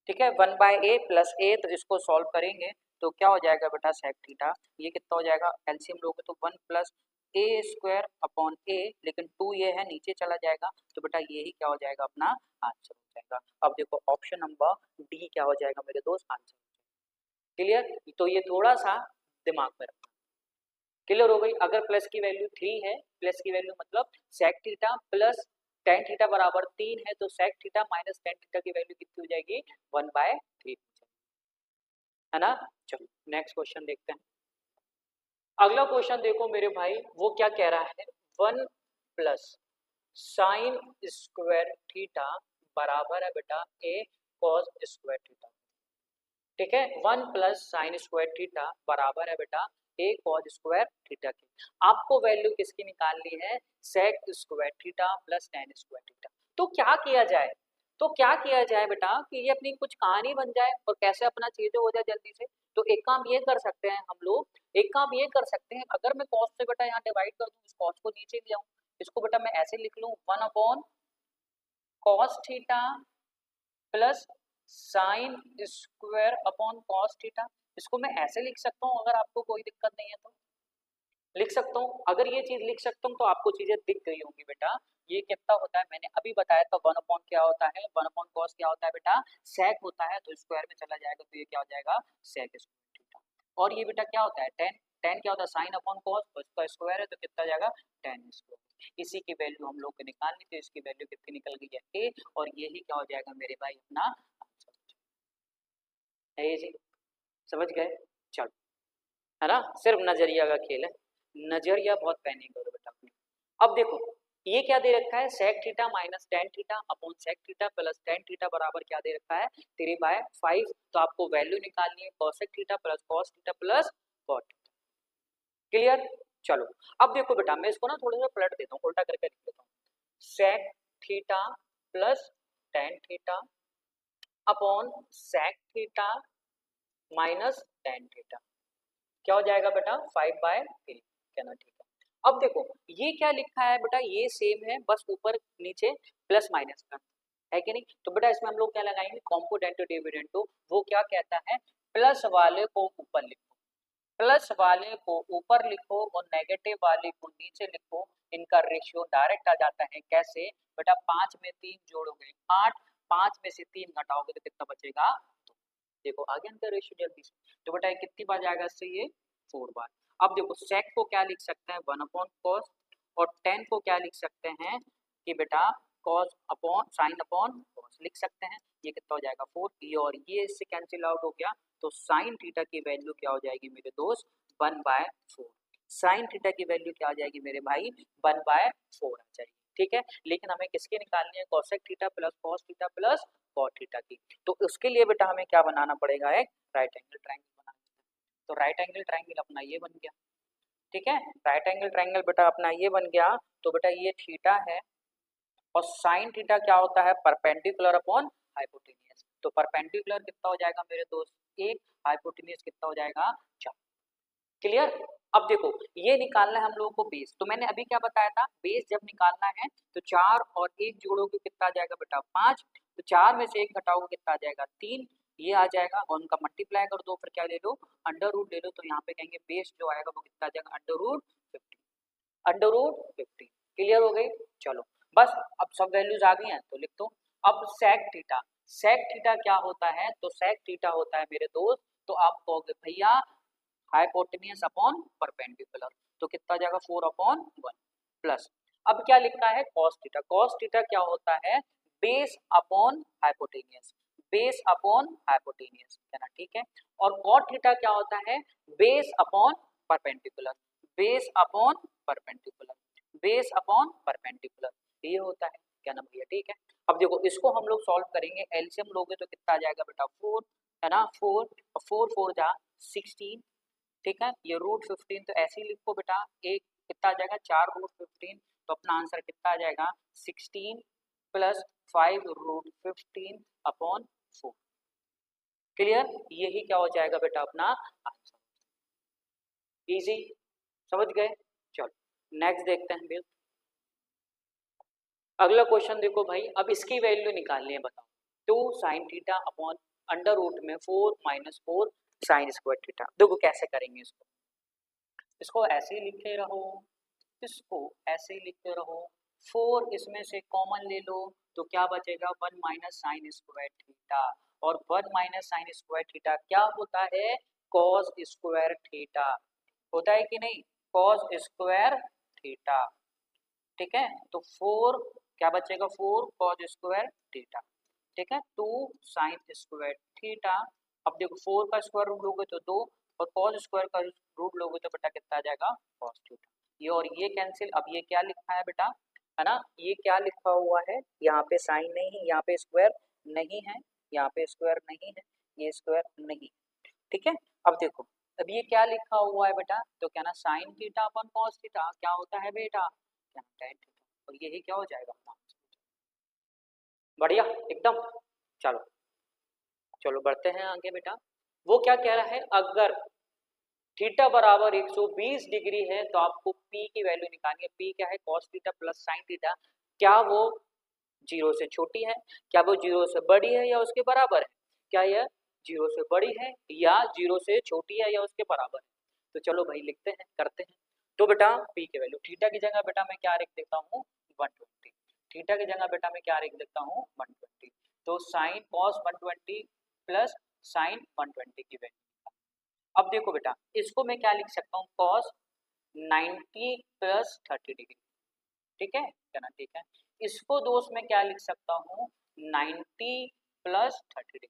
ठीक है 1/a प्लस ए। तो इसको सॉल्व करेंगे तो क्या हो जाएगा बेटा सेक थीटा, ये कितना हो जाएगा एलसीएम लोगे तो 1 प्लस ए स्क्वायर अपॉन ए, लेकिन 2 ये है नीचे चला जाएगा, तो बेटा ये ही क्या हो जाएगा अपना आंसर हो जाएगा। अब देखो ऑप्शन नंबर डी क्या हो जाएगा मेरे दोस्त आंसर। क्लियर, तो ये थोड़ा सा दिमाग में रखना। क्लियर हो गई। अगर प्लस की वैल्यू 3 है, प्लस की वैल्यू मतलब sec theta plus tan theta बराबर 3 है, तो sec theta minus tan theta की वैल्यू कितनी हो जाएगी 1/3, है ना। चलो नेक्स्ट क्वेश्चन देखते हैं। अगला क्वेश्चन देखो मेरे भाई, वो क्या कह रहा है, 1 प्लस साइन स्क्वायर थीटा बराबर है बेटा ए कॉस स्क्वायर थीटा, ठीक है 1 प्लस साइन स्क्वायर थीटा बराबर है बेटा ए कॉस स्क्वायर थीटा की। आपको वैल्यू किसकी निकालनी है, sec square theta plus tan square theta. तो क्या किया जाए, तो क्या किया जाए बेटा कि ये अपनी कुछ कहानी बन जाए और कैसे अपना चीजें हो जाए जल्दी से। तो एक काम ये कर सकते हैं हम लोग, एक काम ये कर सकते हैं, अगर मैं कॉस से बेटा यहाँ डिवाइड कर दूं, इस कॉस को नीचे ले आऊं, इसको बेटा मैं ऐसे लिख लूं 1 upon cos theta plus sine square upon cos theta. इसको मैं ऐसे लिख सकता हूँ, अगर आपको कोई दिक्कत नहीं है तो लिख सकता हूँ। अगर ये चीज लिख सकता हूँ तो आपको चीजें दिख गई होंगी बेटा। ये कितना होता है मैंने अभी बताया था, 1 अपॉन क्या होता है, 1 अपॉन कॉस क्या होता है बेटा सेक होता है, तो स्क्वायर में चला जाएगा तो ये क्या हो जाएगा सेक स्क्वायर थीटा। और ये बेटा क्या होता है टेन, टेन क्या होता है साइन अपॉन कॉस, तो इसका स्क्वायर है तो कितना जाएगा टेन स्क्वायर। इसी की वैल्यू हम लोग को निकालनी थी, इसकी वैल्यू कितनी निकल गई है ए, और यही क्या हो जाएगा मेरे भाई अपना आंसर है। ये जी समझ गए। चलो, है ना, सिर्फ नजरिया का खेल है, नजरिया बहुत पैनिक करो बेटा अपनी। अब देखो ये क्या दे रखा है, sec theta minus tan theta upon sec theta plus tan theta बराबर क्या दे रखा है 3/5। तो आपको वैल्यू निकालनी है cosec theta plus cos theta plus cot theta. Clear. चलो अब देखो बेटा मैं इसको ना थोड़ा सा पलट देता हूँ, उल्टा करके लिख देता हूँ, sec theta plus tan theta upon sec theta minus tan theta क्या हो जाएगा बेटा 5/3, कहना ठीक है। अब देखो ये क्या लिखा है बेटा, ये सेम है बस ऊपर नीचे प्लस माइनस का है कि नहीं। तो बेटा इसमें हम लोग क्या लगाएंगे कॉम्पोनेंट डिविडेंड, वो क्या कहता है प्लस वाले को ऊपर लिखो, प्लस वाले को ऊपर लिखो और नेगेटिव वाले को नीचे लिखो। इनका रेशियो डायरेक्ट आ जाता है, कैसे बेटा 5 में 3 जोड़ोगे 8, 5 में से 3 घटाओगे तो कितना बचेगा 2। देखो आगे इनका रेशियो जल्दी से, तो बेटा कितनी बार जाएगा इससे ये 4 बार। अब देखो सेक को क्या लिख सकते हैं 1 अपॉन कॉस, और टेन को क्या लिख सकते हैं कि बेटा cos upon sine upon cos लिख सकते हैं। ये कितना हो जाएगा 4, ये और ये इससे कैंसिल आउट हो गया, तो साइन थीटा की वैल्यू क्या हो जाएगी मेरे दोस्त 1/4। साइन थीटा की वैल्यू क्या आ जाएगी मेरे भाई 1/4 आ जाएगी। ठीक है, लेकिन हमें किसकी निकालनी है, cosec theta plus cos theta plus cot theta की। तो उसके लिए बेटा हमें क्या बनाना पड़ेगा, एक राइट एंगल ट्रायंगल बनाना। तो राइट एंगल ट्रायंगल अपना ये बन गया, ठीक है, राइट एंगल ट्रायंगल बेटा अपना ये बन गया। तो बेटा ये थीटा है और साइन थीटा क्या होता है, परपेंडिकुलर अपॉन हाइपोटेनियस। तो परपेंडिकुलर कितना हो जाएगा मेरे दोस्त, एक, हाइपोटेनियस कितना हो जाएगा, 4। क्लियर। अब देखो ये निकालना है हम लोगों को बेस। तो मैंने अभी क्या बताया था, बेस जब निकालना है तो 4 और 1 जोड़ोगे कितना आ जाएगा बेटा, 5। तो 4 में से 1 घटाओगे कितना आ जाएगा, 3। ये आ जाएगा और उनका मल्टीप्लाई कर दो, फिर क्या ले लो, अंडर रूट ले लो। तो यहाँ पे कहेंगे बेस जो आएगा वो कितना आ जाएगा, under root 15, under root 15। Clear हो गई। चलो बस अब सब वैल्यूज आ गई हैं तो लिख दो। अब सेक थीटा, सेक थीटा क्या होता है, तो सेक थीटा होता है मेरे दोस्त, तो आप कहोगे भैया हाइपोटेनियस अपॉन परपेंडिकुलर। तो कितना आ जाएगा, 4/1 प्लस, अब क्या लिखना है, कॉस थीटा। कॉस थीटा क्या होता है, base upon hypotenuse, base upon hypotenuse, है ना, ठीक है। और कॉट थीटा क्या होता है, base upon perpendicular, base upon perpendicular, base upon perpendicular, ये होता है, क्या ना भैया, ठीक है। अब देखो इसको हम लोग सॉल्व करेंगे, एलसीएम लोगे तो कितना आ जाएगा बेटा, 4, है ना, 4 4 4 जा 16, ठीक है। ये √15 तो ऐसे ही लिखो बेटा, एक कितना आ जाएगा, 4 √15। तो अपना आंसर कितना आ जाएगा, 16 प्लस 5 √15/4। क्लियर, यही क्या हो जाएगा बेटा अपना आंसर। इजी, समझ गए। चलो नेक्स्ट देखते हैं फिर। अगला क्वेश्चन देखो भाई, अब इसकी वैल्यू निकालनी है, बताओ। 2 sine theta upon under root में 4 - 4 साइन स्क्वायर थीटा। देखो कैसे करेंगे इसको, इसको ऐसे ही लिखे रहो, इसको ऐसे ही लिखते रहो। 4 इसमें से कॉमन ले लो तो क्या बचेगा, 1 - साइन स्क्वायर थीटा। और 1 - साइन स्क्वायर थीटा क्या होता है, कॉस स्क्वायर थीटा होता है कि नहीं, कॉस स्क्वायर थीटा, ठीक है। तो 4 क्या बचेगा, 4 कॉस स्क्वायर थीटा, ठीक है, 2 साइन स्क्वायर थीटा। अब देखो 4 का स्क्वायर रूट लोगे तो 2 और cos स्क्वायर का रूट लोगे तो बेटा कितना आ जाएगा, cos थीटा। ये और ये कैंसिल। अब ये क्या लिखा है बेटा, है ना, ये क्या लिखा हुआ है, यहाँ पे साइन नहीं है, यहाँ पे स्क्वायर नहीं है, यहाँ पे स्क्वायर नहीं है, ये स्क्वायर नहीं, ठीक है। अब देखो अब ये क्या लिखा हुआ है बेटा, तो क्या ना साइन थीटा अपन cos थीटा क्या होता है बेटा, क्या tan थीटा, और यही क्या हो जाएगा अपना, बढ़िया एकदम। चलो चलो बढ़ते हैं आगे बेटा। वो क्या कह रहा है, अगर थीटा बराबर 120 डिग्री है तो आपको पी की वैल्यू निकालनी है। पी क्या है, cos theta plus sine theta. क्या वो 0 से छोटी है, क्या वो 0 से बड़ी है या उसके बराबर है, क्या यह 0 से बड़ी है या 0 से छोटी है या उसके बराबर है। तो चलो भाई लिखते हैं, करते हैं। तो बेटा पी की वैल्यू, थीटा की जगह बेटा मैं क्या लिख देता हूँ, 120। थीटा की जगह बेटा मैं क्या लिख देता हूँ, 120। तो साइन कॉस 120 प्लस साइन 120 की वैल्यू। अब देखो बेटा इसको मैं क्या लिख सकता हूँ, कॉस 90 प्लस 30 डिग्री, ठीक है, क्या ना, ठीक है। इसको दोस्त मैं क्या लिख सकता हूँ, 90 प्लस 30 डिग्री,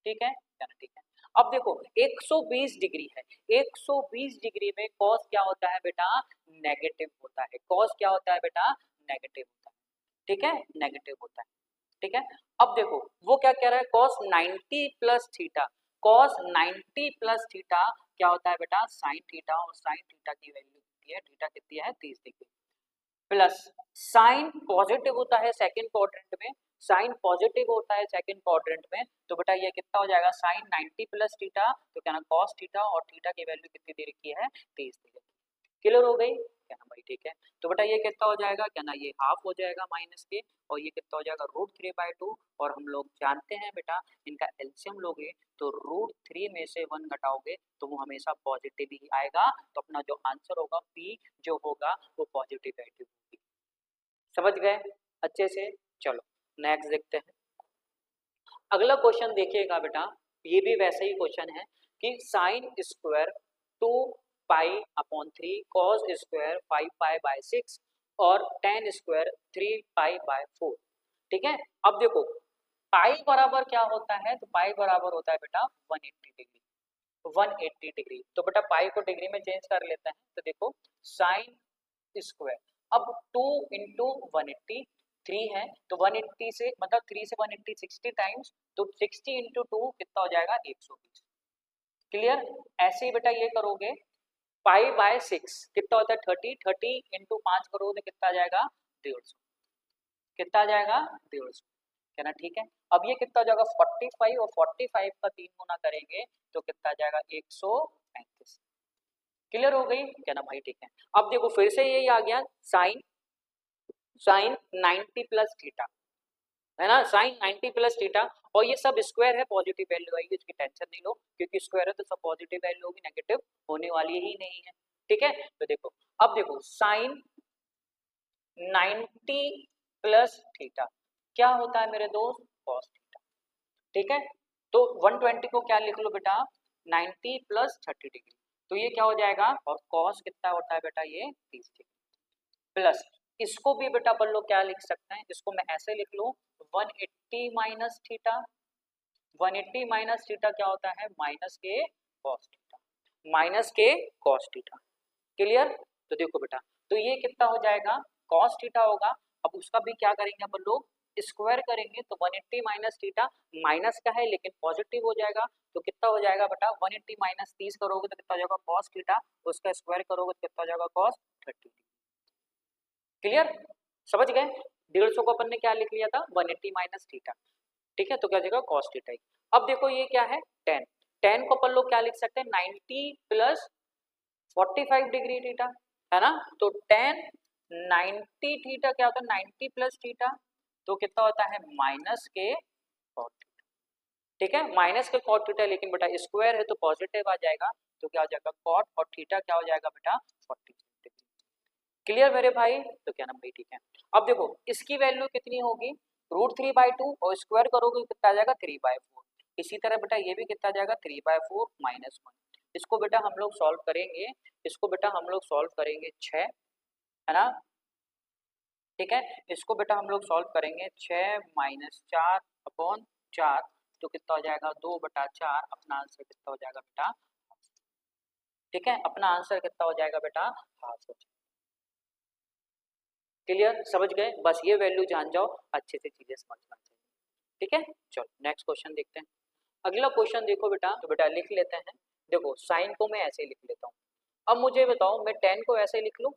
ठीक है, क्या ना, ठीक है। अब देखो 120 डिग्री है, 120 डिग्री में कॉस क्या होता है बेटा, नेगेटिव होता है। कॉस क्या होता है बेटा, नेगेटिव होता है, ठीक है, नेगेटिव होता है, ठीक है। अब देखो वो क्या कह रहा है, cos 90 plus theta, cos 90 plus theta क्या होता है बेटा, साइन थीटा, और साइन थीटा की वैल्यू कितनी है, थीटा कितनी है 30 डिग्री, प्लस साइन पॉजिटिव होता है सेकंड क्वाड्रेंट में, साइन पॉजिटिव होता है सेकंड क्वाड्रेंट में। तो बेटा ये कितना हो जाएगा, साइन 90 प्लस थीटा, तो क्या ना cos थीटा, और थीटा की वैल्यू कितनी दे रखी है, 30 दे रखी है। क्लियर हो गई, क्या ना भाई, ठीक है। तो बेटा ये कितना हो जाएगा, क्या ना, ये हाफ हो जाएगा माइनस के, और ये कितना हो जाएगा, √3/2। और हम लोग जानते हैं बेटा इनका एलसीएम लोगे तो √3 में से 1 घटाओगे तो वो हमेशा पॉजिटिव ही आएगा। तो अपना जो आंसर होगा पी जो होगा वो पॉजिटिव वैल्यू होगी। समझ गए अच्छे से। चलो नेक्स्ट देखते हैं। अगला क्वेश्चन देखिएगा बेटा, ये भी वैसे ही क्वेश्चन है कि साइन स्क्वायर 2π/3 कॉस स्क्वायर 5π/6 और tan स्क्वायर 3π/4, ठीक है। अब देखो पाई बराबर क्या होता है, तो पाई बराबर होता है बेटा 180 डिग्री, 180 डिग्री। तो बेटा पाई को डिग्री में चेंज कर लेते हैं, तो देखो साइन स्क्वायर, अब 2 इंटू 180 3 है, तो 180 से मतलब 3 से 180 60 टाइम्स, तो 60 इंटू 2 कितना हो जाएगा 120। क्लियर। ऐसे ही बेटा ये करोगे पाई बाय 6 कितना होता है 30, 30 इंटू 5 करोगे तो कितना आ जाएगा 150, कितना आ जाएगा 150, कहना ठीक है। अब ये कितना हो जाएगा 45 और 45 का 3 गुना करेंगे तो कितना आ जाएगा 135। क्लियर हो गई, कहना भाई ठीक है। अब देखो फिर से यही आ गया साइन, साइन 90 प्लस थीटा, है ना, साइन 90 प्लस थीटा, और ये सब स्क्वायर है, पॉजिटिव वैल्यू आएगी, इसकी टेंशन नहीं लो, क्योंकि स्क्वायर है तो सब पॉजिटिव वैल्यू होगी, नेगेटिव होने वाली ही नहीं है। ठीक है, तो देखो अब देखो साइन 90 प्लस थीटा क्या होता है मेरे दोस्त, कॉस थीटा। ठीक है, तो 120 को क्या लिख लो बेटा 90 प्लस 30 डिग्री, तो ये क्या हो जाएगा, और कॉस कितना होता है बेटा ये 30 डिग्री प्लस, इसको भी बेटा अपन लोग क्या लिख सकते हैं, इसको मैं ऐसे लिख लूं 180 माइनस थीटा, 180 माइनस थीटा क्या होता है माइनस के कॉस थीटा, माइनस के कॉस थीटा। क्लियर, तो देखो बेटा तो ये कितना हो जाएगा कॉस थीटा होगा, अब उसका भी क्या करेंगे अपन लोग स्क्वायर करेंगे, तो 180 माइनस थीटा माइनस का है लेकिन पॉजिटिव हो जाएगा, तो कितना हो जाएगा बेटा 180 माइनस 30 करोगे तो कितना हो जाएगा कॉस थीटा, उसका स्क्वायर करोगे तो कितना हो जाएगा कॉस 30। क्लियर, समझ गए, 150 को अपन ने क्या लिख लिया था 180 माइनस थीटा, ठीक है, तो क्या हो जाएगा कॉस थीटा। अब देखो ये क्या है 10, 10 को अपन लोग क्या लिख सकते हैं 90 प्लस 45 डिग्री थीटा, है ना, तो tan 90 थीटा क्या होता है 90 प्लस थीटा, तो कितना होता है माइनस के कॉट थीटा। ठीक है, माइनस के कॉट थीटा, लेकिन बेटा स्क्वायर है तो पॉजिटिव आ जाएगा, तो क्या हो जाएगा कॉट और थीटा क्या हो जाएगा बेटा 40 डिग्री। क्लियर मेरे भाई, तो क्या ना भाई ठीक है। अब देखो इसकी वैल्यू कितनी होगी √3/2 और स्क्वायर करोगे कितना आ जाएगा 3/4, इसी तरह बेटा ये भी कितना आ जाएगा 3/4 माइनस 1, इसको बेटा हम लोग सॉल्व करेंगे, इसको बेटा हम लोग सॉल्व करेंगे 6, है ना, ठीक है, इसको बेटा हम लोग सॉल्व करेंगे 6 माइनस 4/4, तो कितना हो जाएगा 2/4, अपना आंसर कितना हो जाएगा बेटा, ठीक है, अपना आंसर कितना हो जाएगा बेटा हाफ हो जाएगा। क्लियर, समझ गए, बस ये वैल्यू जान जाओ, अच्छे से चीजें समझना चाहिए। ठीक है, चलो नेक्स्ट क्वेश्चन देखते हैं। अगला क्वेश्चन देखो बेटा, तो बेटा लिख लेते हैं, देखो साइन को मैं ऐसे ही लिख लेता हूँ। अब मुझे बताओ मैं tan को ऐसे लिख लूँ,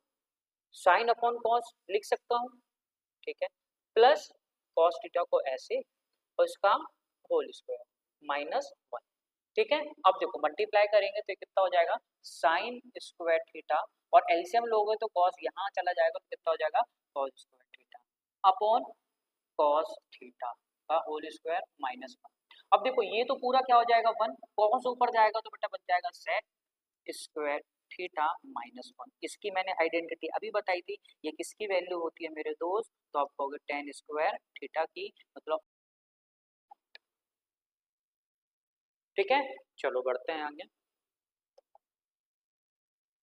साइन अपॉन कॉस लिख सकता हूँ, ठीक है, प्लस कॉस थीटा को ऐसे और इसका होल स्क्वायर माइनस 1, ठीक है। अब देखो मल्टीप्लाई करेंगे तो कितना हो जाएगा साइन स्क्वायर थीटा, और एलसीएम लोगे तो कॉस यहाँ चला जाएगा तो कितना हो जाएगा cos square theta upon cos theta का होल स्क्वायर माइनस 1। अब देखो ये तो पूरा क्या हो जाएगा 1, कॉस ऊपर जाएगा तो बेटा बन जाएगा सेक स्क्वायर थीटा माइनस 1। इसकी मैंने आइडेंटिटी अभी बताई थी, ये किसकी वैल्यू होती है मेरे दोस्त, तो आप कहोगे tan स्क्वायर थीटा की, मतलब ठीक है। चलो बढ़ते हैं आगे।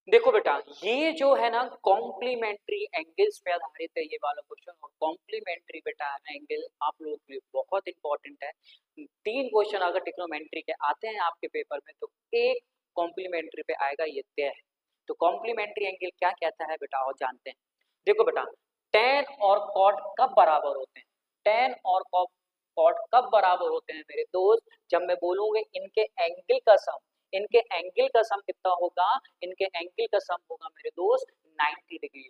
देखो बेटा ये जो है ना कॉम्प्लीमेंट्री एंगल्स पे आधारित है ये वाला क्वेश्चन, और कॉम्प्लीमेंट्री बेटा एंगल आप लोगों के लिए बहुत इंपॉर्टेंट है। 3 क्वेश्चन अगर ट्रिग्नोमेट्री के आते हैं आपके पेपर में तो एक कॉम्प्लीमेंट्री पे आएगा, ये तय है। तो कॉम्प्लीमेंट्री एंगल क्या कहता है बेटा और जानते हैं। देखो बेटा tan और cot कब बराबर होते हैं, tan और cot कब बराबर होते हैं मेरे दोस्त, जब मैं बोलूंगा इनके एंगल का सम, इनके एंगल का सम कितना होगा, इनके एंगल का सम होगा मेरे दोस्त 90 डिग्री।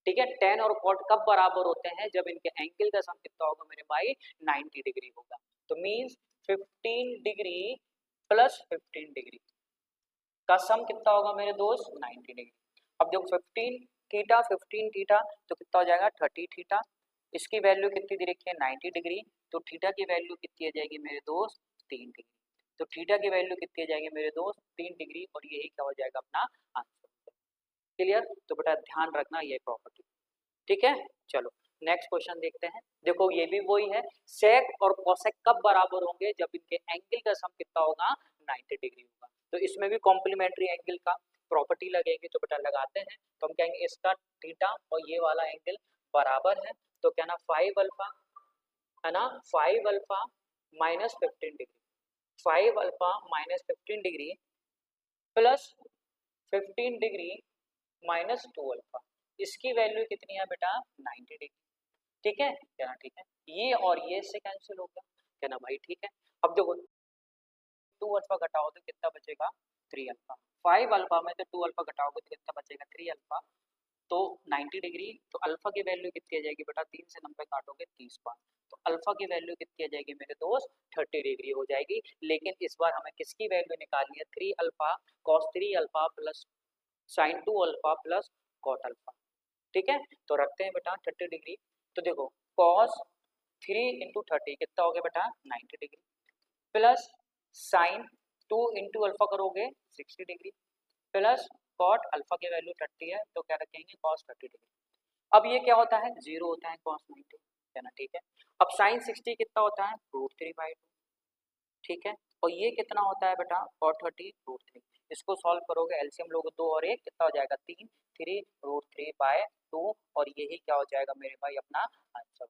ठीक है, tan और cot कब बराबर होते हैं, जब इनके एंगल का सम कितना होगा मेरे भाई 90 डिग्री होगा, तो मींस 15 डिग्री प्लस 15 डिग्री का सम कितना होगा मेरे दोस्त 90 डिग्री। अब देखो 15 थीटा तो कितना हो जाएगा 30 थीटा, इसकी वैल्यू कितनी दे रखी है 90 डिग्री, तो थीटा की वैल्यू कितनी आ जाएगी मेरे दोस्त 3 डिग्री, तो थीटा की वैल्यू कितनी आ जाएगी मेरे दोस्त 3 डिग्री, और यही क्या हो जाएगा अपना आंसर। क्लियर, तो बेटा ध्यान रखना ये प्रॉपर्टी, ठीक है। चलो नेक्स्ट क्वेश्चन देखते हैं। देखो ये भी वही है, सेक और कोसेक कब बराबर होंगे, जब इनके एंगल का सम कितना होगा 90 डिग्री होगा, तो इसमें भी कॉम्प्लीमेंट्री एंगल का प्रॉपर्टी लगेगी, तो बेटा लगाते हैं, तो हम कहेंगे इसका थीटा और ये वाला एंगल बराबर है, तो क्या ना 5 अल्फा, है ना, 5 alpha minus 15 degree, 5 alpha minus 15 degree plus 15 degree minus 2 alpha, इसकी वैल्यू कितनी है बेटा 90 डिग्री। ठीक है क्या ना, ठीक है, ये और ये इससे कैंसिल हो गया क्या ना भाई, ठीक है। अब देखो 2 अल्फा घटाओ तो कितना बचेगा 3 अल्फा, 5 अल्फा में से 2 अल्फा घटाओगे तो कितना बचेगा 3 अल्फा, तो 90 डिग्री, तो अल्फा की वैल्यू कितनी आ जाएगी बेटा, 3 से 90 काटोगे 30 बार, तो अल्फा की वैल्यू कितनी आ जाएगी मेरे दोस्त 30 डिग्री हो जाएगी। लेकिन इस बार हमें किसकी वैल्यू निकालनी है, 3 alpha cos 3 alpha plus sine 2 alpha plus cot alpha. ठीक है, तो रखते हैं बेटा 30 डिग्री, तो देखो कॉस 3 इंटू 30 कितना हो गया बेटा 90 degree, plus sine 2 into alpha करोगे 60 डिग्री, प्लस कॉट अल्फा की वैल्यू 30 है तो क्या रखेंगे कॉस 30 डिग्री। अब ये क्या होता है, जीरो होता है कॉस 90 है ना, ठीक है। अब साइन 60 कितना होता है √3/2, ठीक है, और ये कितना होता है बेटा कॉट 30 √3। इसको सॉल्व करोगे एलसीएम लोगे 2 और 1 कितना हो जाएगा 3, 3 √3/2, और यही क्या हो जाएगा मेरे भाई अपना आंसर।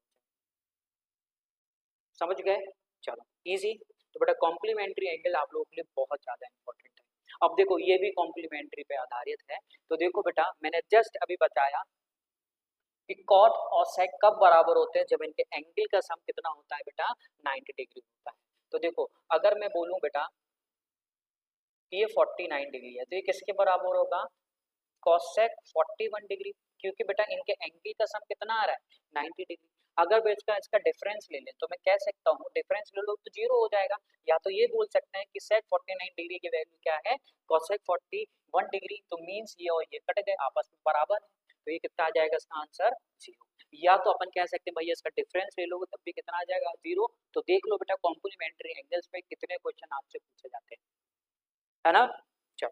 समझ गए, चलो इजी। तो बेटा कॉम्प्लीमेंट्री एंगल आप लोगों के लिए बहुत ज़्यादा इंपॉर्टेंट है। अब देखो ये भी कॉम्प्लीमेंट्री पे आधारित है, तो देखो बेटा मैंने जस्ट अभी बताया कि कॉट और सेक कब बराबर होते हैं, जब इनके एंगल का सम कितना होता है बेटा 90 डिग्री होता है। तो देखो अगर मैं बोलूं बेटा ये 49 डिग्री है तो ये किसके बराबर होगा कॉसेक 41 डिग्री, क्योंकि बेटा इनके एंगल का सम कितना आ रहा है 90 डिग्री। अगर बेटा इसका डिफरेंस ले लें तो मैं कह सकता हूँ डिफरेंस ले लो तो जीरो हो जाएगा, या तो ये बोल सकते हैं कि सेक 49 डिग्री की वैल्यू क्या है कॉसेक 41 डिग्री, तो मीन्स ये और ये कट गए आपस में बराबर है, तो ये कितना आ जाएगा इसका आंसर जीरो। या तो अपन कह सकते हैं भैया इसका डिफरेंस ले लोगे तब भी कितना आ जाएगा जीरो। तो देख लो बेटा कॉम्प्लीमेंट्री एंगल्स पे कितने क्वेश्चन आपसे पूछे जाते हैं, है ना। चलो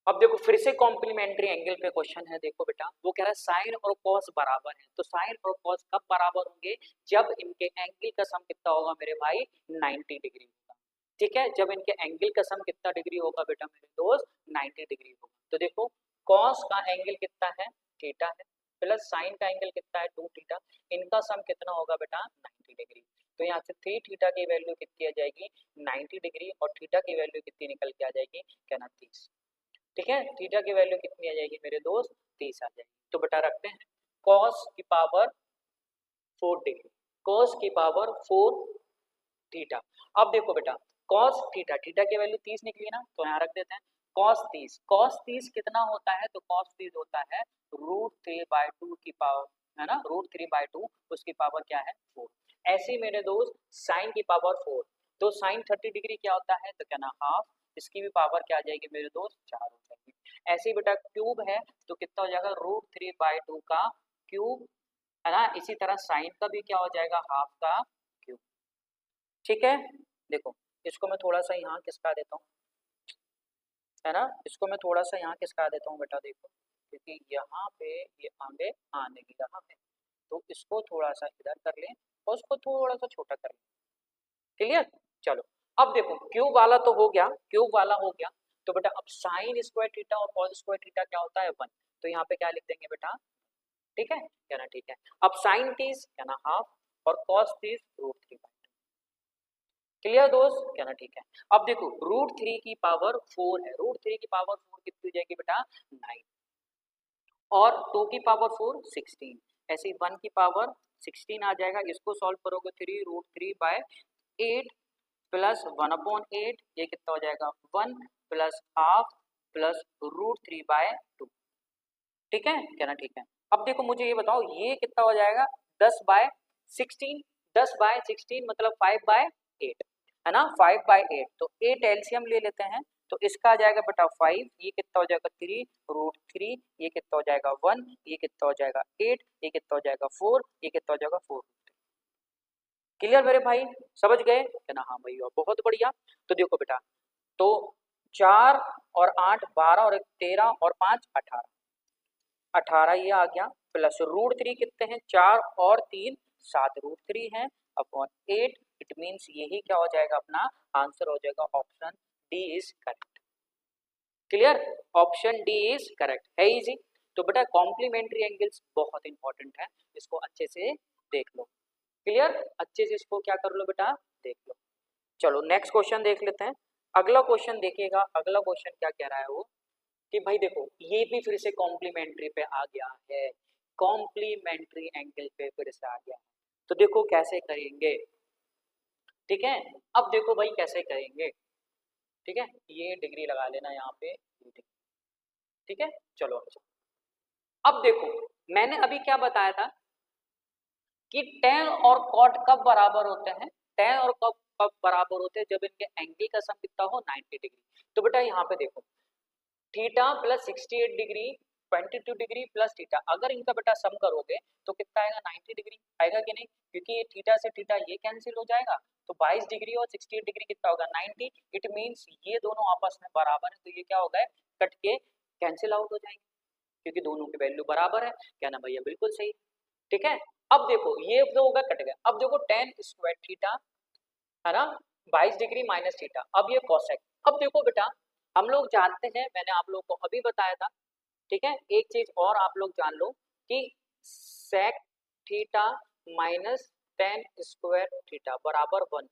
अब देखो फिर से कॉम्प्लीमेंट्री एंगल पे क्वेश्चन है, देखो बेटा वो कह रहा है साइन और कॉस बराबर है, तो साइन और कॉस कब बराबर होंगे, जब इनके एंगल का सम कितना होगा मेरे भाई 90 डिग्री होगा। ठीक है, जब इनके एंगल का सम कितना डिग्री होगा बेटा मेरे दोस्त 90 डिग्री होगा। तो देखो कॉस का एंगल कितना है थीटा है, प्लस साइन का एंगल कितना है 2 थीटा, इनका सम कितना होगा बेटा 90 डिग्री। तो यहाँ से 3 थीटा की वैल्यू कितनी आ जाएगी 90 डिग्री, और थीटा की वैल्यू कितनी निकल के आ जाएगी कहना 30। ठीक है, थीटा की वैल्यू कितनी आ जाएगी मेरे दोस्त 30 आ जाएगी। तो बेटा रखते हैं cos की पावर 4 डिग्री, cos की पावर 4 थीटा। अब देखो बेटा cos थीटा, थीटा की वैल्यू 30 निकली ना, तो यहाँ रख देते हैं cos 30 कितना होता है, तो cos 30 होता है √3/2 की पावर, है ना, √3/2 उसकी पावर क्या है 4। ऐसे ही मेरे दोस्त साइन की पावर 4, तो साइन 30 डिग्री क्या होता है तो क्या ना हाफ, इसकी भी पावर क्या आ जाएगी मेरे दोस्त 4 हो जाएगी। ऐसे ही बेटा क्यूब है तो कितना हो जाएगा √3/2 का क्यूब, है ना, इसी तरह साइन का भी क्या हो जाएगा हाफ का क्यूब। ठीक है, देखो इसको मैं थोड़ा सा यहाँ खिसका देता हूँ, है ना, इसको मैं थोड़ा सा यहाँ खिसका देता हूँ बेटा, देखो क्योंकि यहाँ पे ये आगे आ नहीं रहा है, तो इसको थोड़ा सा इधर कर लें और उसको थोड़ा सा छोटा कर लें। क्लियर, चलो अब देखो क्यूब वाला तो हो गया, क्यूब वाला हो गया, तो बेटा अब साइन स्क्वायर थीटा और कॉस स्क्वायर थीटा क्या होता है 1, तो यहाँ पे क्या लिख देंगे बेटा, ठीक है क्या ना, ठीक है। अब साइन 30 क्या ना हाफ, और कॉस 30 √3। क्लियर दोस्त क्या ना, ठीक है। अब देखो √3 की पावर 4 है, √3 की पावर 4 कितनी हो जाएगी बेटा 9, और 2 की पावर 4 16, ऐसे 1 की पावर 16 आ जाएगा, इसको सॉल्व करोगे 3√3/8 प्लस 1/8, ये कितना हो जाएगा 1 प्लस हाफ प्लस √3/2। ठीक है क्या ना, ठीक है। अब देखो मुझे ये बताओ ये कितना हो जाएगा 10/16, 10/16 मतलब 5/8, है ना, 5/8, तो 8 एलसीएम ले लेते हैं, तो इसका आ जाएगा बेटा 5, ये कितना हो जाएगा 3√3, ये कितना हो जाएगा 1, ये कितना हो जाएगा 8, ये कितना हो जाएगा 4, ये कितना हो जाएगा 4। क्लियर मेरे भाई, समझ गए है ना, हाँ भैया बहुत बढ़िया। तो देखो बेटा तो 4 और 8 12 और 1 13 और 5 18, 18 ये आ गया, प्लस √3 कितने हैं 4 और 3 7 √3 है अपॉन 8, इट मीन्स यही क्या हो जाएगा अपना आंसर हो जाएगा option D is correct. Clear, option D is correct है, इजी। तो बेटा कॉम्प्लीमेंट्री एंगल्स बहुत इंपॉर्टेंट है, इसको अच्छे से देख लो। क्लियर, अच्छे से इसको क्या कर लो बेटा देख लो। चलो नेक्स्ट क्वेश्चन देख लेते हैं। अगला क्वेश्चन देखिएगा, अगला क्वेश्चन क्या कह रहा है वो, कि भाई देखो ये भी फिर से कॉम्प्लीमेंट्री पे आ गया है, कॉम्प्लीमेंट्री एंगल पे फिर से आ गया। तो देखो कैसे करेंगे, ठीक है। अब देखो भाई कैसे करेंगे, ठीक है, ये डिग्री लगा लेना यहाँ पे, ठीक है। चलो अब देखो मैंने अभी क्या बताया था कि tan और cot कब बराबर होते हैं, tan और कब कब बराबर होते हैं, जब इनके एंगल का सम कितना हो 90 डिग्री। तो बेटा यहाँ पे देखो theta plus 68 degree 22 degree plus theta, अगर इनका बेटा सम करोगे तो कितना आएगा 90 डिग्री आएगा कि नहीं, क्योंकि ये थीटा से थीटा ये कैंसिल हो जाएगा, तो 22 डिग्री और 68 डिग्री कितना होगा 90। इट मीन्स ये दोनों आपस में बराबर है, तो ये क्या होगा कट के कैंसिल आउट हो जाएंगे क्योंकि दोनों की वैल्यू बराबर है। क्या ना भैया, बिल्कुल सही, ठीक है। अब देखो ये जो होगा कट गया, अब देखो tan स्क्वायर थीटा है ना 22 डिग्री माइनस थीटा, अब ये कोसेक। अब देखो बेटा हम लोग जानते हैं, मैंने आप लोगों को अभी बताया था, ठीक है। एक चीज और आप लोग जान लो कि sec theta minus tan square theta बराबर 1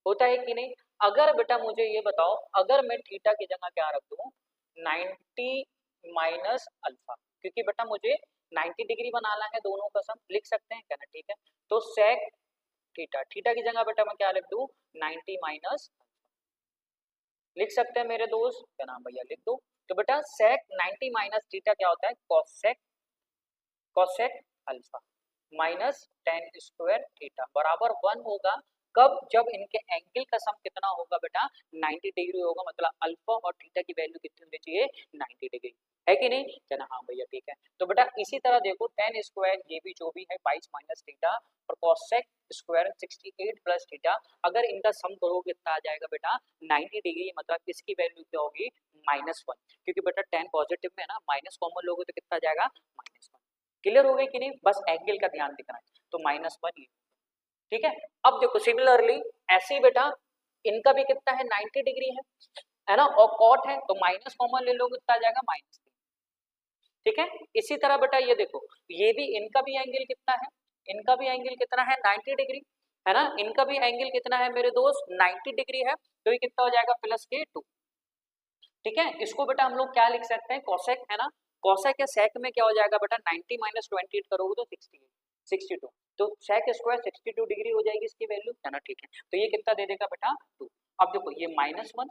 होता है कि नहीं। अगर बेटा मुझे ये बताओ, अगर मैं थीटा की जगह क्या रख दूं 90 माइनस अल्फा, क्योंकि बेटा मुझे 90 डिग्री बनाना है, दोनों का सम लिख सकते हैं क्या ना, ठीक है। तो sec थीटा, थीटा की जगह बेटा मैं क्या लिख दूं 90 माइनस लिख सकते हैं मेरे दोस्त, क्या नाम भैया लिख दो। तो बेटा sec 90 माइनस थीटा क्या होता है cosec alpha minus tan square theta बराबर 1 होगा। कब, जब इनके एंगल का सम कितना होगा बेटा 90 डिग्री होगा, मतलब अल्फा और थीटा की वैल्यू कितनी होनी चाहिए 90 डिग्री, है कि नहीं, क्या ना, हाँ भैया ठीक है। तो बेटा इसी तरह देखो tan स्क्वायर ये भी जो भी है 22 माइनस थीटा और cosec स्क्वायर 68 प्लस थीटा, अगर इनका सम करोगे कितना आ जाएगा बेटा 90 डिग्री, मतलब इसकी वैल्यू क्या होगी -1, क्योंकि बेटा tan पॉजिटिव में है ना, माइनस कॉमन लोगे तो कितना आ जाएगा -1। क्लियर हो गई कि नहीं, बस एंगल का ध्यान दिखना है, तो -1 ये, ठीक है। अब देखो सिमिलरली ऐसे ही बेटा इनका भी कितना है 90 डिग्री है ना, और कॉट है तो माइनस कॉमन ले लोगे कितना आ जाएगा -3, ठीक है। इसी तरह बेटा ये देखो ये भी इनका भी एंगल कितना है, इनका भी एंगल कितना है 90 डिग्री है ना, इनका भी एंगल कितना है मेरे दोस्त 90 डिग्री है, तो ये कितना हो जाएगा +2, ठीक है। इसको बेटा हम लोग क्या लिख सकते हैं कोसेक है ना, कोसेक या सेक में क्या हो जाएगा बेटा 90 माइनस 28 करोगे तो 62, तो सेक स्क्वायर 62 डिग्री हो जाएगी इसकी वैल्यू है ना, ठीक है। तो ये कितना दे देगा बेटा 2। अब देखो ये -1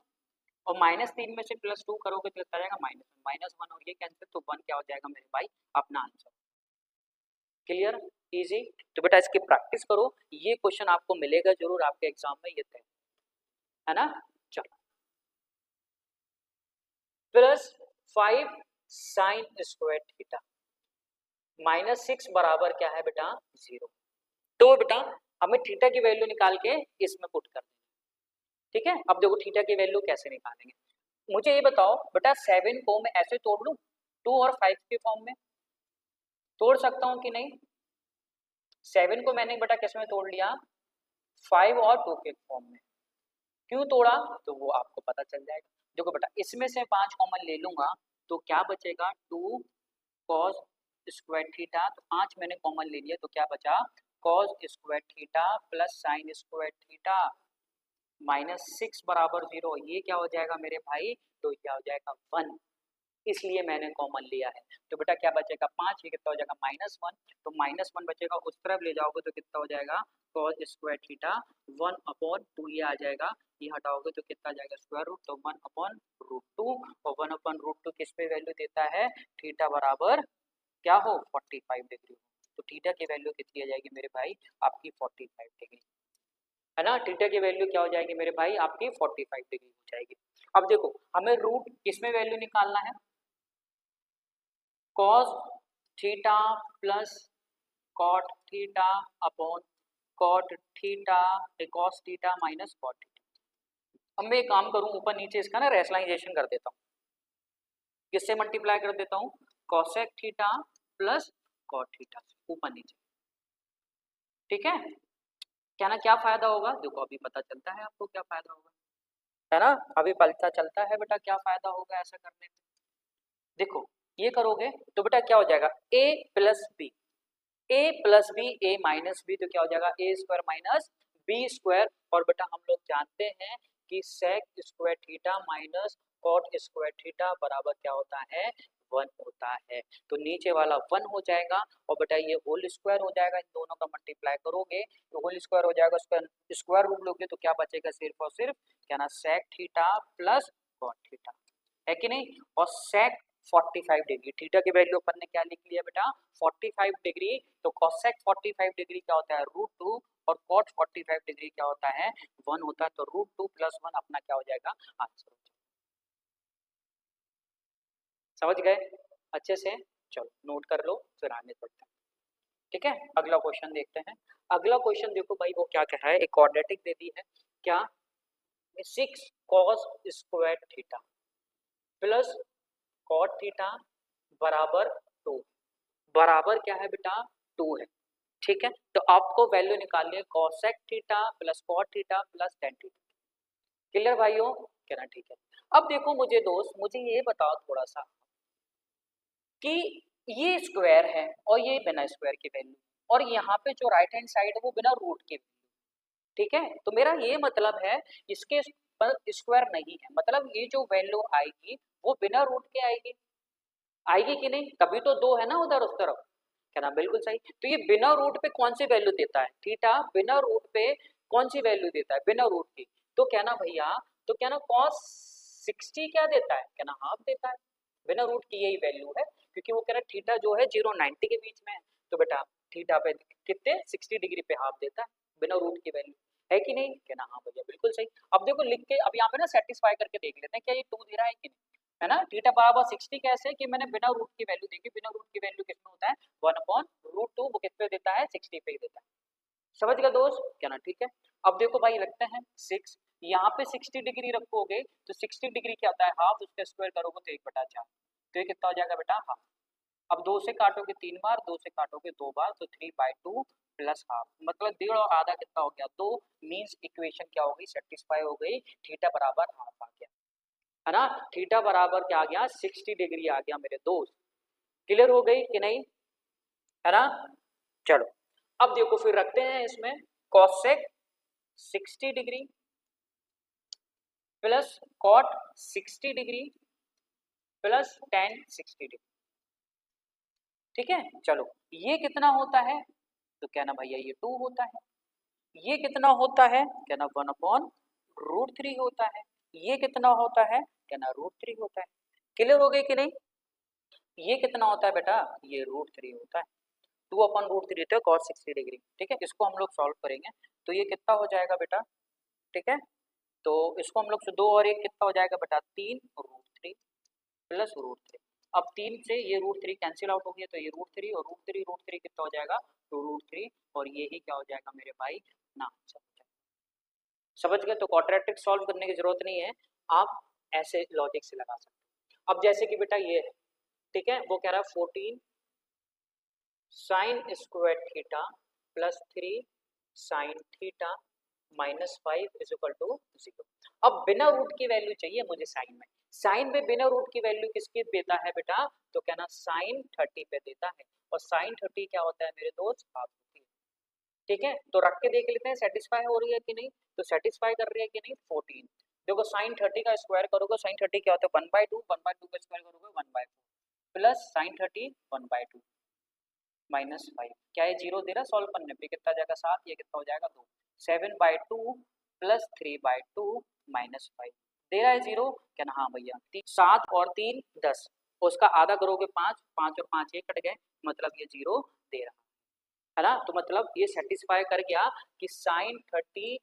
और -3 में से +2 करोगे तो कितना जाएगा -1 और ये कैंसिल, तो 1 क्या हो जाएगा मेरे भाई अपना आंसर। Clear, easy. तो बेटा इसकी प्रैक्टिस करो, ये क्वेश्चन आपको मिलेगा जरूर आपके एग्जाम में, ये तय है ना। चलो +5 साइन स्क्वायर थीटा -6 बराबर क्या है बेटा 0। तो बेटा हमें थीटा की वैल्यू निकाल के इसमें पुट कर देंगे, ठीक है। अब देखो थीटा की वैल्यू कैसे निकालेंगे, मुझे ये बताओ बेटा 7 को मैं ऐसे तोड़ लूं 2 और 5 के फॉर्म में, तोड़ सकता हूं कि नहीं। 7 को मैंने बेटा किस में तोड़ लिया 5 और 2 के फॉर्म में, क्यों तोड़ा तो वो आपको पता चल जाएगा। देखो बेटा इसमें से 5 कॉमन ले लूंगा तो क्या बचेगा 2 कॉस स्क्वायर थीटा, तो 5 मैंने कॉमन ले लिया तो क्या बचा cos square theta plus sign square theta -6 बराबर 0, ये क्या हो जाएगा मेरे भाई, तो क्या हो जाएगा 1, इसलिए मैंने कॉमन लिया है। तो बेटा क्या बचेगा 5, ये कितना हो जाएगा -1, तो -1 बचेगा, उस तरफ ले जाओगे तो कितना हो जाएगा cos स्क्वायर थीटा 1/2 ये आ जाएगा, ये हटाओगे तो कितना आ जाएगा स्क्वायर रूट, तो 1/√2 और 1/√2 किस पे वैल्यू देता है थीटा बराबर क्या हो 45 डिग्री, तो थीटा की वैल्यू कितनी आ जाएगी मेरे भाई आपकी 45 डिग्री, है ना। थीटा की वैल्यू क्या हो जाएगी मेरे भाई आपकी 45 डिग्री हो जाएगी। अब देखो हमें रूट किसमें वैल्यू निकालना है cos theta plus cot theta upon cot theta cos theta minus cot theta. अब मैं एक काम करूं ऊपर नीचे इसका ना रेशनलाइजेशन कर देता हूं, किससे मल्टीप्लाई कर देता हूं cosec theta plus cot theta से ऊपर नीचे, ठीक है। क्या ना क्या फायदा होगा, देखो अभी पता चलता है आपको क्या फायदा होगा, है ना, अभी पता चलता है बेटा क्या फायदा होगा ऐसा करने में। देखो ये करोगे तो बेटा क्या हो जाएगा a plus B, a plus B A minus B, तो क्या हो जाएगा A square minus B square, और बेटा हम लोग जानते हैं कि sec square theta minus cot square theta बराबर क्या होता है 1 होता है। तो नीचे वाला 1 हो जाएगा और बेटा ये होल स्क्वायर हो जाएगा, इन दोनों का मल्टीप्लाई करोगे तो होल स्क्वायर हो जाएगा, उसका स्क्वायर रूट लोगे तो क्या बचेगा सिर्फ और सिर्फ क्या ना sec theta plus cot theta, है कि नहीं। और सेक 45 डिग्री, थीटा की वैल्यू अपन ने क्या लिख लिया बेटा 45 डिग्री, तो कॉसेक 45 डिग्री क्या होता है √2 और कॉट 45 डिग्री क्या होता है 1 होता है। तो √2 + 1 अपना क्या हो जाएगा आंसर हो जाएगा। समझ गए अच्छे से, चलो नोट कर लो फिर आगे बढ़ते हैं। ठीक है, अगला क्वेश्चन देखते हैं। अगला क्वेश्चन देखो भाई, वो क्या कह रहा है, एक क्वाड्रेटिक दे दी है क्या 6 cos square theta plus cot theta बराबर 2, बराबर क्या है बेटा 2 है। ठीक है, तो आपको वैल्यू निकालनी है cosec theta plus cot theta plus tan theta. Clear भाइयों, कहना ठीक है। अब देखो मुझे दोस्त, मुझे ये बताओ थोड़ा सा कि ये स्क्वायर है और ये बिना स्क्वायर की वैल्यू, और यहाँ पे जो राइट हैंड साइड है वो बिना रूट की वैल्यू। ठीक है, तो मेरा ये मतलब है इसके पर स्क्वायर नहीं है, मतलब ये जो वैल्यू आएगी वो बिना रूट के आएगी, आएगी कि नहीं, तभी तो 2 है ना उधर उस तरफ, कहना बिल्कुल सही। तो ये बिना रूट पे कौन सी वैल्यू देता है थीटा, बिना रूट पे कौन सी वैल्यू देता है बिना रूट की, तो कहना भैया, तो कहना cos 60 क्या देता है, कहना हाफ देता है, बिना रूट की यही वैल्यू है, क्योंकि वो कह रहा है थीटा जो है 0 90 के बीच में है, तो बेटा थीटा पे कितने 60 डिग्री पे हाफ देता है बिना रूट की वैल्यू, है कि नहीं, कहना हाँ भैया बिल्कुल सही। अब देखो लिख के, अब यहाँ पे ना सेटिस्फाई करके देख लेते हैं क्या ये 2 दे रहा है कि नहीं, है ना। थीटा बराबर 60 कैसे, कि मैंने बिना रूट की वैल्यू देखी, बिना रूट की वैल्यू कितना होता है 1/√2, वो किस पे देता है 60 पे ही देता है। समझ गया दोस्त, क्या ना ठीक है। अब देखो भाई लगते हैं 6, यहाँ पे 60 डिग्री रखोगे तो 60 डिग्री क्या होता है हाफ, उसका स्क्वायर करोगे तो 1/4, तो ये कितना हो जाएगा बेटा हाफ। अब 2 से काटोगे 3 बार, 2 से काटोगे 2 बार, तो 3/2 प्लस हाफ, मतलब डेढ़ और आधा कितना हो गया 2, मीन्स इक्वेशन क्या हो गई सेटिस्फाई हो गई, थीटा बराबर हाफ आ गया, है ना। थीटा बराबर क्या आ गया 60 डिग्री आ गया मेरे दोस्त। क्लियर हो गई कि नहीं, है ना। चलो अब देखो फिर रखते हैं इसमें cosec 60 degree plus cot 60 degree plus tan 60 degree. ठीक है, चलो ये कितना होता है, तो कहना भैया ये 2 होता है, ये कितना होता है, कहना 1/√3 होता है, ये कितना होता है, कहना √3 होता है। क्लियर हो गई कि नहीं, ये कितना होता है बेटा, ये √3 होता है, 2/√3 तो cos 60 डिग्री। ठीक है, इसको हम लोग सॉल्व करेंगे तो ये कितना हो जाएगा बेटा, ठीक है, तो इसको हम लोग से 2 और 1 कितना हो जाएगा बेटा 3√3 प्लस √3। अब 3 से ये √3 कैंसिल आउट हो गया, तो ये √3 और √3 कितना हो जाएगा 2√3, और ये ही क्या हो जाएगा मेरे भाई ना आंसर हो जाएगा। समझ गए, तो क्वाड्रेटिक सॉल्व करने की जरूरत नहीं है, आप ऐसे लॉजिक से लगा सकते हो। अब जैसे कि बेटा ये है, ठीक है, वो कह रहा है 14 sign square theta plus 3 sine theta -5 = 0। अब बिना रूट की वैल्यू चाहिए मुझे साइन में, साइन में बिना रूट की वैल्यू किसकी देता है बेटा, तो कहना साइन 30 पे देता है, और साइन 30 क्या होता है मेरे दोस्त हाफ होती है। ठीक है, तो रख के देख लेते हैं सेटिस्फाई हो रही है कि नहीं, तो सेटिस्फाई कर रही है कि नहीं 14। देखो साइन 30 का स्क्वायर करोगे, साइन 30 क्या होता है 1/2, 1/2 का स्क्वायर करोगे 1/4 प्लस साइन 30 1/2 -5, क्या है 0 दे रहा सॉल्व करने पे, कितना जाएगा 7, ये कितना हो जाएगा 2, 7/2 प्लस 3/2 -5 दे रहा है 0, क्या ना हाँ भैया 7 और 3 10, उसका आधा करोगे 5, 5 और 5 ये कट गए, मतलब ये 0 दे रहा है ना। तो मतलब ये सेटिस्फाई कर गया कि साइन 30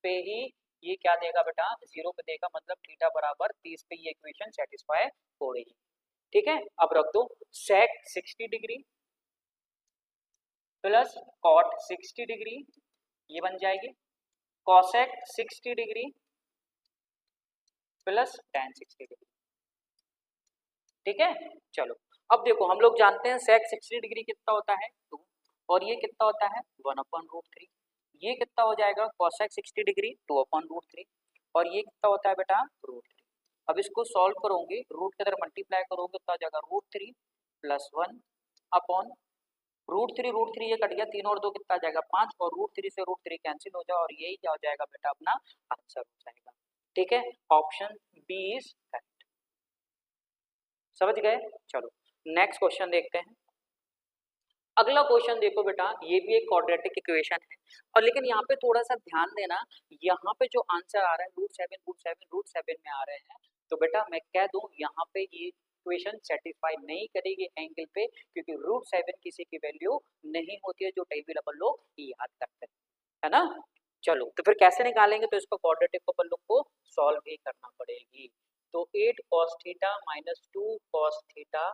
पे ही ये क्या देगा बेटा 0 पे देगा, मतलब थीटा बराबर 30 पे ये इक्वेशन सेटिस्फाई हो रही है। ठीक है, अब रख दो सेक 60 डिग्री प्लस कॉट 60 डिग्री, ये बन जाएगी cosec 60 degree plus tan 60 degree. ठीक है, चलो अब देखो हम लोग जानते हैं सेक 60 डिग्री कितना होता है 2, और ये कितना होता है 1/√3, ये कितना हो जाएगा cosec 60 डिग्री 2/√3, और ये कितना होता है बेटा √3। अब इसको सॉल्व करोगे, रूट के अंदर मल्टीप्लाई करोगे तो आ जाएगा √3 + 1 अपॉन √3 ये कट गया, 3 और 2 कितना आ जाएगा 5, और √3 से √3 कैंसिल हो जाए, और यही क्या हो जाएगा बेटा अपना आंसर हो जाएगा। ठीक है, ऑप्शन बी इज करेक्ट। समझ गए। चलो नेक्स्ट क्वेश्चन देखते हैं। अगला क्वेश्चन देखो बेटा, ये भी एक क्वाड्रेटिक इक्वेशन है, और लेकिन यहाँ पे थोड़ा सा ध्यान देना, यहाँ पे जो आंसर आ रहा है रूट सेवन में आ रहे हैं, तो बेटा मैं कह दूं यहाँ पे ये इक्वेशन सेटिस्फाई नहीं करेगी एंगल पे, क्योंकि रूट 7 किसी की वैल्यू नहीं होती है, जो टेबल अपन लोग याद करते हैं, है ना। चलो तो फिर कैसे निकालेंगे, तो इसको क्वाड्रेटिक को अपन लोग को सॉल्व भी करना पड़ेगी। तो 8 cos theta minus 2 cos theta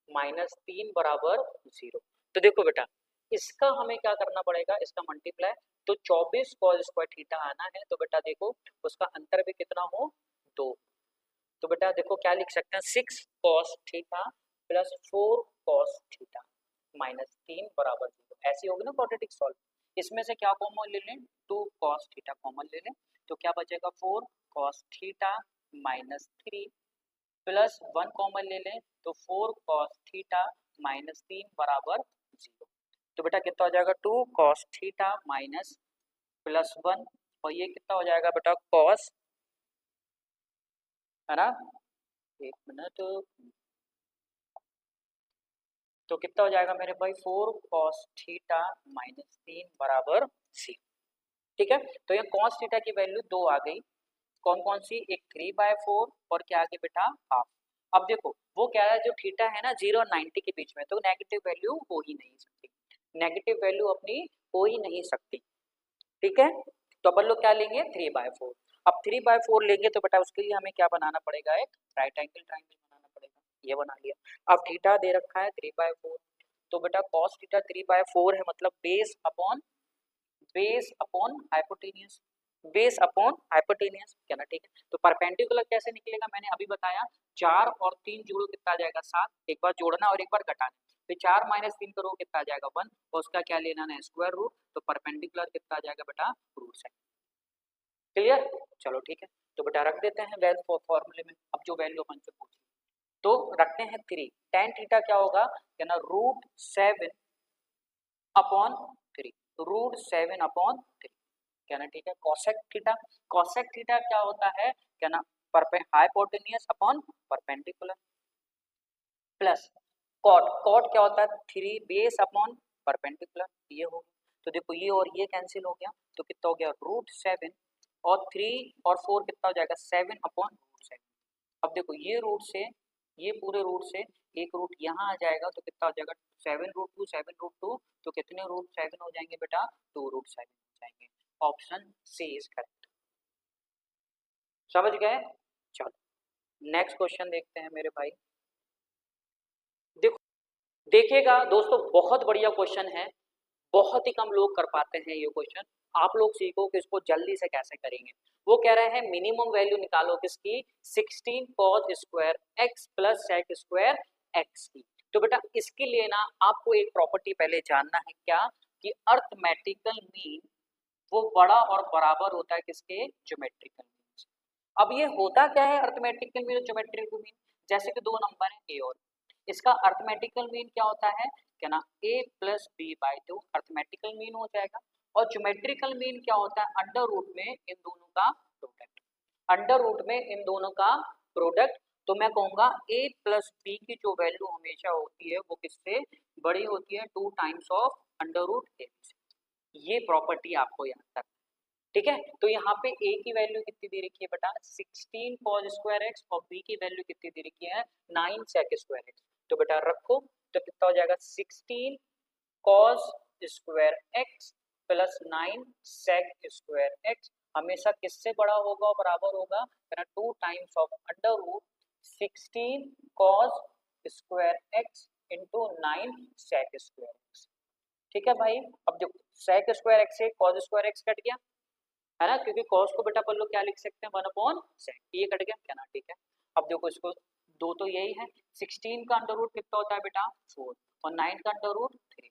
minus 3 बराबर 0। तो देखो बेटा, इसका हमें क्या करना पड़ेगा, इसका मल्टीप्लाई, तो 24 cos स्क्वायर थीटा आना है, तो बेटा देखो उसका अंतर भी कितना हो, 2। तो बेटा देखो क्या लिख सकते हैं, 6 cos theta plus 4 cos theta minus 3 बराबर 0। ऐसी होगी ना क्वाड्रेटिक सॉल्व। इसमें से क्या कॉमन ले लें, 2 cos थीटा कॉमन ले लें, तो क्या बचेगा 4 cos theta minus 3 plus 1 common ले लें, तो 4 cos थीटा माइनस 3 बराबर 0। तो बेटा कितना हो जाएगा, 2 cos थीटा माइनस प्लस 1, और ये कितना हो जाएगा बेटा cos, है ना, एक मिनट, तो कितना हो जाएगा मेरे भाई 4 cos थीटा माइनस 3 बराबर 0। ठीक है, तो ये cos थीटा की वैल्यू 2 आ गई, कौन कौन सी, एक 3/4 और क्या आगे बेटा हाफ। अब देखो वो क्या है, जो थीटा है ना 0 और 90 के बीच में, तो नेगेटिव वैल्यू हो ही नहीं सकती, नेगेटिव वैल्यू अपनी हो ही नहीं सकती। ठीक है, तो अपन लोग क्या लेंगे, 3/4। अब 3/4 लेंगे तो बेटा उसके लिए हमें क्या बनाना पड़ेगा, एक राइट एंगल ट्राइंगल बनाना पड़ेगा, ये बना लिया। अब थीटा दे रखा है 3/4, तो बेटा cos थीटा 3/4 है, मतलब base upon hypotenuse, base upon hypotenuse, क्या ना, ठीक है। तो परपेंडिकुलर कैसे निकलेगा, मैंने अभी बताया, 4 और 3 जोड़ो कितना आ जाएगा 7, एक बार जोड़ना और एक बार घटाना, फिर 4 माइनस 3 करो कितना आ जाएगा 1, और उसका क्या लेना है, स्क्वायर रूट, तो परपेंडिकुलर कितना आ जाएगा बेटा √7। क्लियर, चलो ठीक है, तो बेटा रख देते हैं वैल्यू फॉर्मूले में। अब जो वैल्यू अपन से पूछी, तो रखते हैं 3, tan थीटा क्या होगा, क्या ना √7 अपॉन 3, √7/3, क्या ना, ठीक है। कोसेक थीटा, कोसेक थीटा क्या होता है, क्या ना, hypotenuse upon perpendicular, plus cot, cot क्या होता है, 3 बेस अपॉन परपेंडिकुलर, ये हो गया। तो देखो ये और ये कैंसिल हो गया, तो कितना हो गया √7, और 3 और 4 कितना हो जाएगा 7/√7। अब देखो ये रूट से, ये पूरे रूट से एक रूट यहाँ आ जाएगा, तो कितना हो जाएगा 7√2, तो कितने √7 हो जाएंगे बेटा, 2√7 हो जाएंगे। Option C is correct. समझ गए। चलो नेक्स्ट क्वेश्चन देखते हैं मेरे भाई। देखो देखिएगा दोस्तों, बहुत बढ़िया क्वेश्चन है, बहुत ही कम लोग कर पाते हैं ये क्वेश्चन। आप लोग सीखो कि इसको जल्दी से कैसे करेंगे। वो कह रहे हैं मिनिमम वैल्यू निकालो किसकी, 16 cos square x plus sec square x की। तो बेटा इसके लिए ना आपको एक प्रॉपर्टी पहले जानना है, क्या, कि अर्थमेटिकल मीन वो बड़ा और बराबर होता है किसके, ज्योमेट्रिकल मीन से। अब ये होता क्या है अर्थमेटिकल मीन और ज्योमेट्रिकल मीन, जैसे कि दो नंबर है ए और, इसका अर्थमेटिकल मीन क्या होता है, क्या ना, a plus b/2 arithmetical mean हो जाएगा, और ज्योमेट्रिकल मीन क्या होता है, अंडर रूट में इन दोनों का प्रोडक्ट, अंडर रूट में इन दोनों का प्रोडक्ट। तो मैं कहूंगा a प्लस बी की जो वैल्यू हमेशा होती है वो किससे बड़ी होती है, 2 times of under root a से। ये प्रॉपर्टी आपको याद करना, ठीक है। तो यहाँ पे a की वैल्यू कितनी दे रखी है बेटा, 16 cos स्क्वायर x, और b की वैल्यू कितनी दे रखी है, 9 sec स्क्वायर x। तो बेटा रखो, तो कितना हो जाएगा 16 cos square x plus 9 sec square x हमेशा किससे बड़ा होगा और बराबर होगा, 2 times of under root 16 cos square x into 9 sec square x। ठीक है भाई, अब देखो sec स्क्वायर x से cos स्क्वायर x कट गया, है ना, क्योंकि cos को बेटा अपन लोग क्या लिख सकते हैं, 1/sec, ये कट गया, क्या ना, ठीक है। अब देखो इसको, दो तो यही है, 16 का अंडर रूट कितना होता है बेटा 4, और 9 का अंडर रूट 3,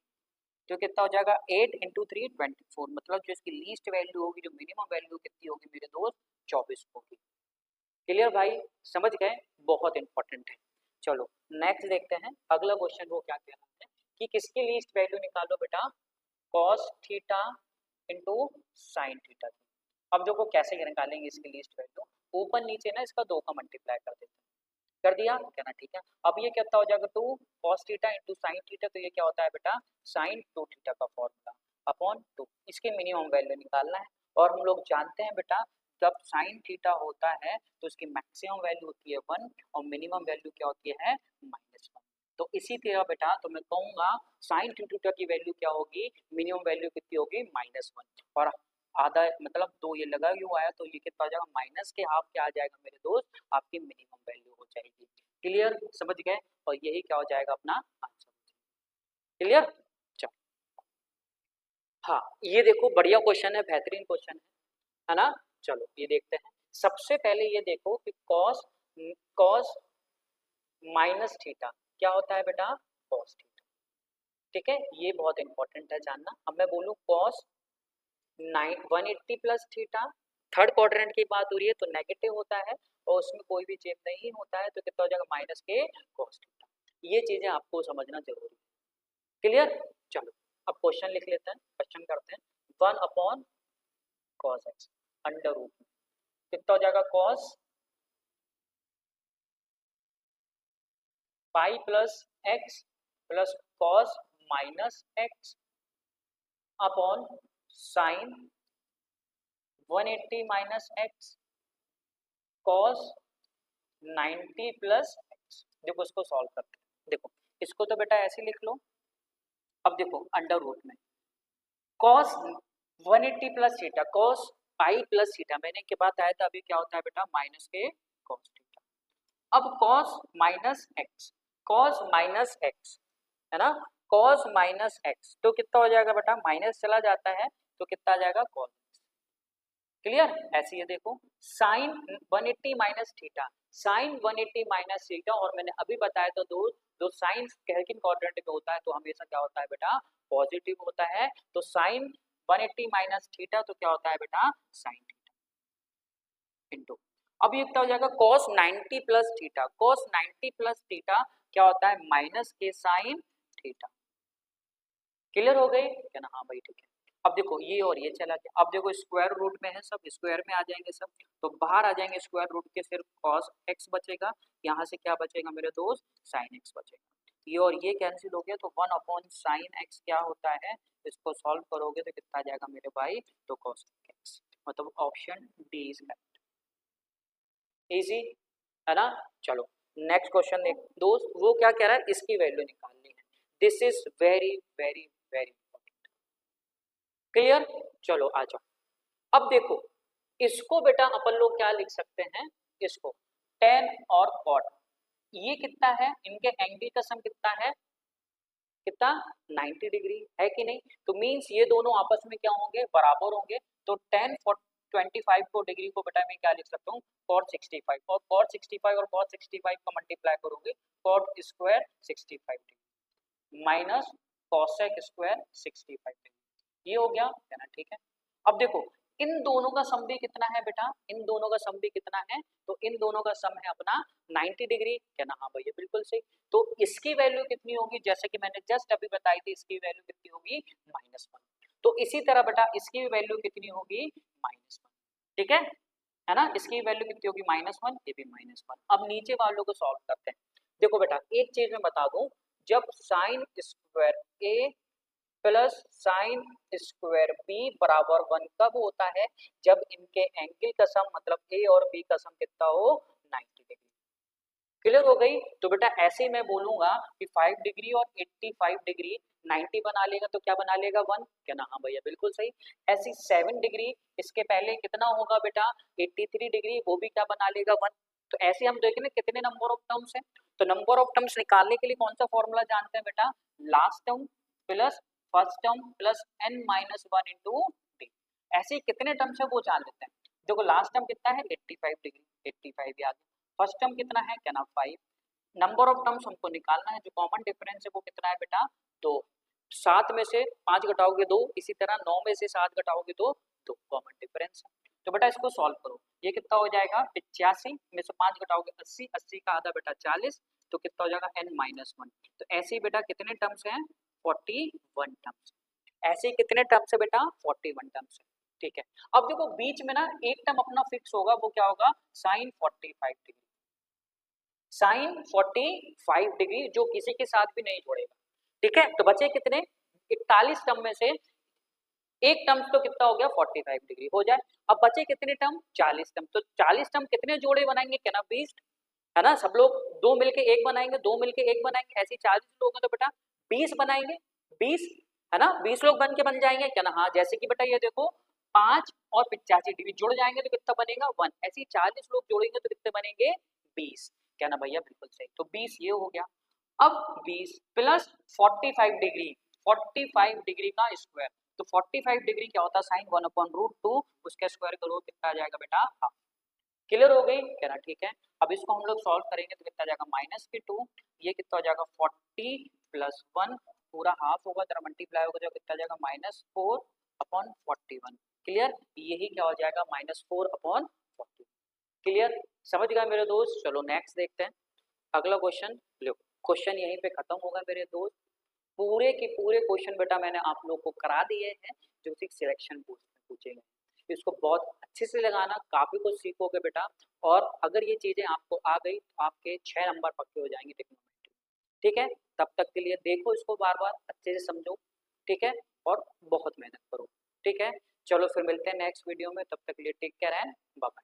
तो कितना हो जाएगा 8 इंटू 3 24, मतलब जो इसकी लीस्ट वैल्यू होगी, जो मिनिमम वैल्यू कितनी होगी मेरे दोस्त, 24 होगी। क्लियर भाई, समझ गए, बहुत इंपॉर्टेंट है। चलो नेक्स्ट देखते हैं, अगला क्वेश्चन वो क्या कह रहा है कि किसकी लीस्ट वैल्यू निकालो बेटा, cos theta into sine theta. अब देखो कैसे निकालेंगे इसकी लीस्ट वैल्यू, ऊपर नीचे ना इसका 2 का मल्टीप्लाई कर देते हैं, कर दिया क्या ना, ठीक है। अब ये कितना हो जाएगा 2 cos theta into sine theta, तो ये क्या होता है बेटा साइन 2 थीटा का फॉर्मूला अपॉन 2, इसके मिनिमम वैल्यू निकालना है। और हम लोग जानते हैं बेटा जब साइन थीटा होता है तो उसकी मैक्सिमम वैल्यू होती है 1 और मिनिमम वैल्यू क्या होती है -1। तो इसी तरह बेटा तो मैं कहूंगा साइन थीटा की वैल्यू क्या होगी, मिनिमम वैल्यू कितनी होगी -1, और आधा मतलब 2 ये लगा हुआ है तो ये कितना हो जाएगा माइनस के हाफ क्या आ जाएगा मेरे दोस्त, आपकी मिनिमम वैल्यू हो जाएगी। क्लियर, समझ गए, और यही क्या हो जाएगा अपना आंसर। क्लियर, चलो हाँ ये देखो बढ़िया क्वेश्चन है, बेहतरीन क्वेश्चन है ना। चलो ये देखते हैं, सबसे पहले ये देखो कि कॉस कॉस माइनस थीटा क्या होता है बेटा कॉस थीटा, ठीक है, ये बहुत इंपॉर्टेंट है जानना। अब मैं बोलूँ cos 180 plus theta, third quadrant की बात हो रही है तो नेगेटिव होता है और उसमें कोई भी चिन्ह नहीं होता है, तो कितना हो जाएगा माइनस के कॉस थीटा। ये चीजें आपको समझना जरूरी है। क्लियर, चलो अब क्वेश्चन लिख लेते हैं, क्वेश्चन करते हैं। 1 upon cos X under root, कितना हो जाएगा cos pi plus X plus cos minus X upon sine 180 minus X cos 90 plus X. देखो इसको सॉल्व करते हैं, देखो इसको तो बेटा ऐसे लिख लो। अब देखो अंडर रूट में cos 180 plus theta cos pi plus theta मैंने के बाद आया था, अभी क्या होता है बेटा माइनस के कॉस थीटा। अब कॉस माइनस एक्स है ना, कॉस माइनस एक्स तो कितना हो जाएगा बेटा माइनस चला जाता है तो कितना आ जाएगा कॉस। क्लियर, ऐसे ये देखो sine 180 minus theta, sine 180 minus theta, और मैंने अभी बताया था दो साइन किन क्वाड्रेंट में होता है तो हमेशा क्या होता है बेटा पॉजिटिव होता है। तो साइन 180 माइनस थीटा तो क्या होता है बेटा साइन थीटा इंटू, अब ये क्या हो जाएगा cos 90 plus theta, cos 90 plus theta क्या होता है माइनस के साइन थीटा। क्लियर हो गई क्या ना, हाँ भाई ठीक है। अब देखो ये और ये चला गया, अब देखो स्क्वायर रूट में है सब, स्क्वायर में आ जाएंगे सब, तो बाहर आ जाएंगे स्क्वायर रूट के, सिर्फ cos x बचेगा, यहाँ से क्या बचेगा मेरे दोस्त sin x बचेगा। ये और ये कैंसिल हो गया तो 1 अपॉन साइन एक्स क्या होता है, इसको सॉल्व करोगे तो कितना आ जाएगा मेरे भाई तो cos x, मतलब option D is correct. Easy है ना। चलो नेक्स्ट क्वेश्चन देख दोस्त, वो क्या कह रहा है इसकी वैल्यू निकालनी है, this is very very very clear. चलो आ जाओ, अब देखो इसको बेटा अपन लोग क्या लिख सकते हैं, इसको tan और cot, ये कितना है इनके एंगल का सम कितना है, कितना 90 डिग्री है कि नहीं, तो मींस ये दोनों आपस में क्या होंगे बराबर होंगे। तो tan 25 को डिग्री को बेटा मैं क्या लिख सकता हूँ cot 65, और cot 65 और cot 65 का मल्टीप्लाई करोगे cot square 65 degree minus cosec square 65 degree, ये हो गया है ना, ठीक है। अब देखो इन दोनों का सम भी कितना है बेटा, इन दोनों का सम भी कितना है, तो इन दोनों का सम है अपना 90 डिग्री, क्या ना, हाँ भैया बिल्कुल सही। तो इसकी वैल्यू कितनी होगी, जैसे कि मैंने जस्ट अभी बताई थी इसकी वैल्यू कितनी होगी -1, तो इसी तरह बेटा इसकी वैल्यू कितनी होगी -1, ठीक है ना, इसकी वैल्यू कितनी होगी -1, ये भी -1। अब नीचे वालों को सॉल्व करते हैं। देखो बेटा एक चीज मैं बता दूं, जब साइन स्क्वायर ए प्लस साइन स्क्वायर बी बराबर 1 कब होता है, जब इनके एंगल का सम मतलब ए और बी का सम कितना हो 90 डिग्री। क्लियर हो गई, तो बेटा ऐसे ही मैं बोलूंगा कि 5 डिग्री और 85 डिग्री 90 बना लेगा तो क्या बना लेगा 1, क्या ना, हाँ भैया बिल्कुल सही। ऐसी 7 डिग्री इसके पहले कितना होगा बेटा 83 डिग्री, वो भी क्या बना लेगा 1। तो ऐसे हम देखें ना कितने नंबर ऑफ टर्म्स हैं, तो नंबर ऑफ टर्म्स निकालने के लिए कौन सा फॉर्मूला जानते हैं बेटा, last term plus first term plus n minus 1 into D, ऐसे कितने टर्म्स है वो जान लेते हैं। देखो लास्ट टर्म कितना है 85 डिग्री, 85 याद, फर्स्ट टर्म कितना है क्या ना 5, नंबर ऑफ टर्म्स हमको निकालना है, जो कॉमन डिफरेंस है वो कितना है बेटा 2, 7 में से 5 घटाओगे 2, इसी तरह 9 में से 7 घटाओगे तो 2 कॉमन डिफरेंस है। तो बेटा इसको सॉल्व करो, ये कितना हो जाएगा 85 में से 5 घटाओगे 80, 80 का आधा बेटा 40, तो कितना हो जाएगा n माइनस 1। तो ऐसे ही बेटा कितने टर्म्स हैं 41 टर्म्स, ऐसे ही कितने टर्म्स है बेटा 41 टर्म्स है, ठीक है। अब देखो बीच में ना एक टर्म अपना फिक्स होगा, वो क्या होगा साइन 45 डिग्री, साइन 45 डिग्री जो किसी के साथ भी नहीं जोड़ेगा। ठीक है, तो बचे कितने 41 टर्म में से एक टर्म तो कितना हो गया 45 डिग्री हो जाए। अब बचे कितने टर्म 40 टर्म, तो 40 टर्म कितने जोड़े बनाएंगे क्या ना 20, है ना, सब लोग दो मिलके एक बनाएंगे, दो मिलके एक बनाएंगे, ऐसे 40 लोग हैं तो बेटा 20 बनाएंगे, 20 है ना, 20 लोग बन के बन जाएंगे क्या ना। हाँ, जैसे कि बेटा ये देखो 5 और 85 डिग्री जुड़ जाएंगे तो कितना बनेगा 1, ऐसे 40 लोग जोड़ेंगे तो कितने बनेंगे 20, क्या ना भैया, बिल्कुल सही। तो 20 ये हो गया। अब 20 प्लस 45 डिग्री, 45 डिग्री का स्क्वायर, तो 45 डिग्री क्या होता है साइन 1/√2, उसका स्क्वायर करो कितना आ जाएगा बेटा हाफ। क्लियर हो गई क्या ना, ठीक है। अब इसको हम लोग सॉल्व करेंगे तो कितना आ जाएगा -2, ये कितना हो जाएगा 40 प्लस 1 पूरा हाफ होगा, जरा मल्टीप्लाई होगा तो कितना आ जाएगा -4/41। क्लियर, यही क्या हो जाएगा -4/40। क्लियर, समझ गए मेरे दोस्त। चलो नेक्स्ट देखते हैं अगला क्वेश्चन। लो क्वेश्चन यहीं पे खत्म होगा मेरे दोस्त। पूरे के पूरे क्वेश्चन बेटा मैंने आप लोग को करा दिए हैं जो कि सिलेक्शन पोस्ट में पूछे गए। इसको बहुत अच्छे से लगाना, काफी कुछ सीखोगे बेटा। और अगर ये चीजें आपको आ गई तो आपके 6 नंबर पक्के हो जाएंगे टेक्नोमेट्री। ठीक है, तब तक के लिए देखो इसको बार बार अच्छे से समझो। ठीक है, और बहुत मेहनत करो। ठीक है, चलो फिर मिलते हैं नेक्स्ट वीडियो में, तब तक के लिए take care and bye bye.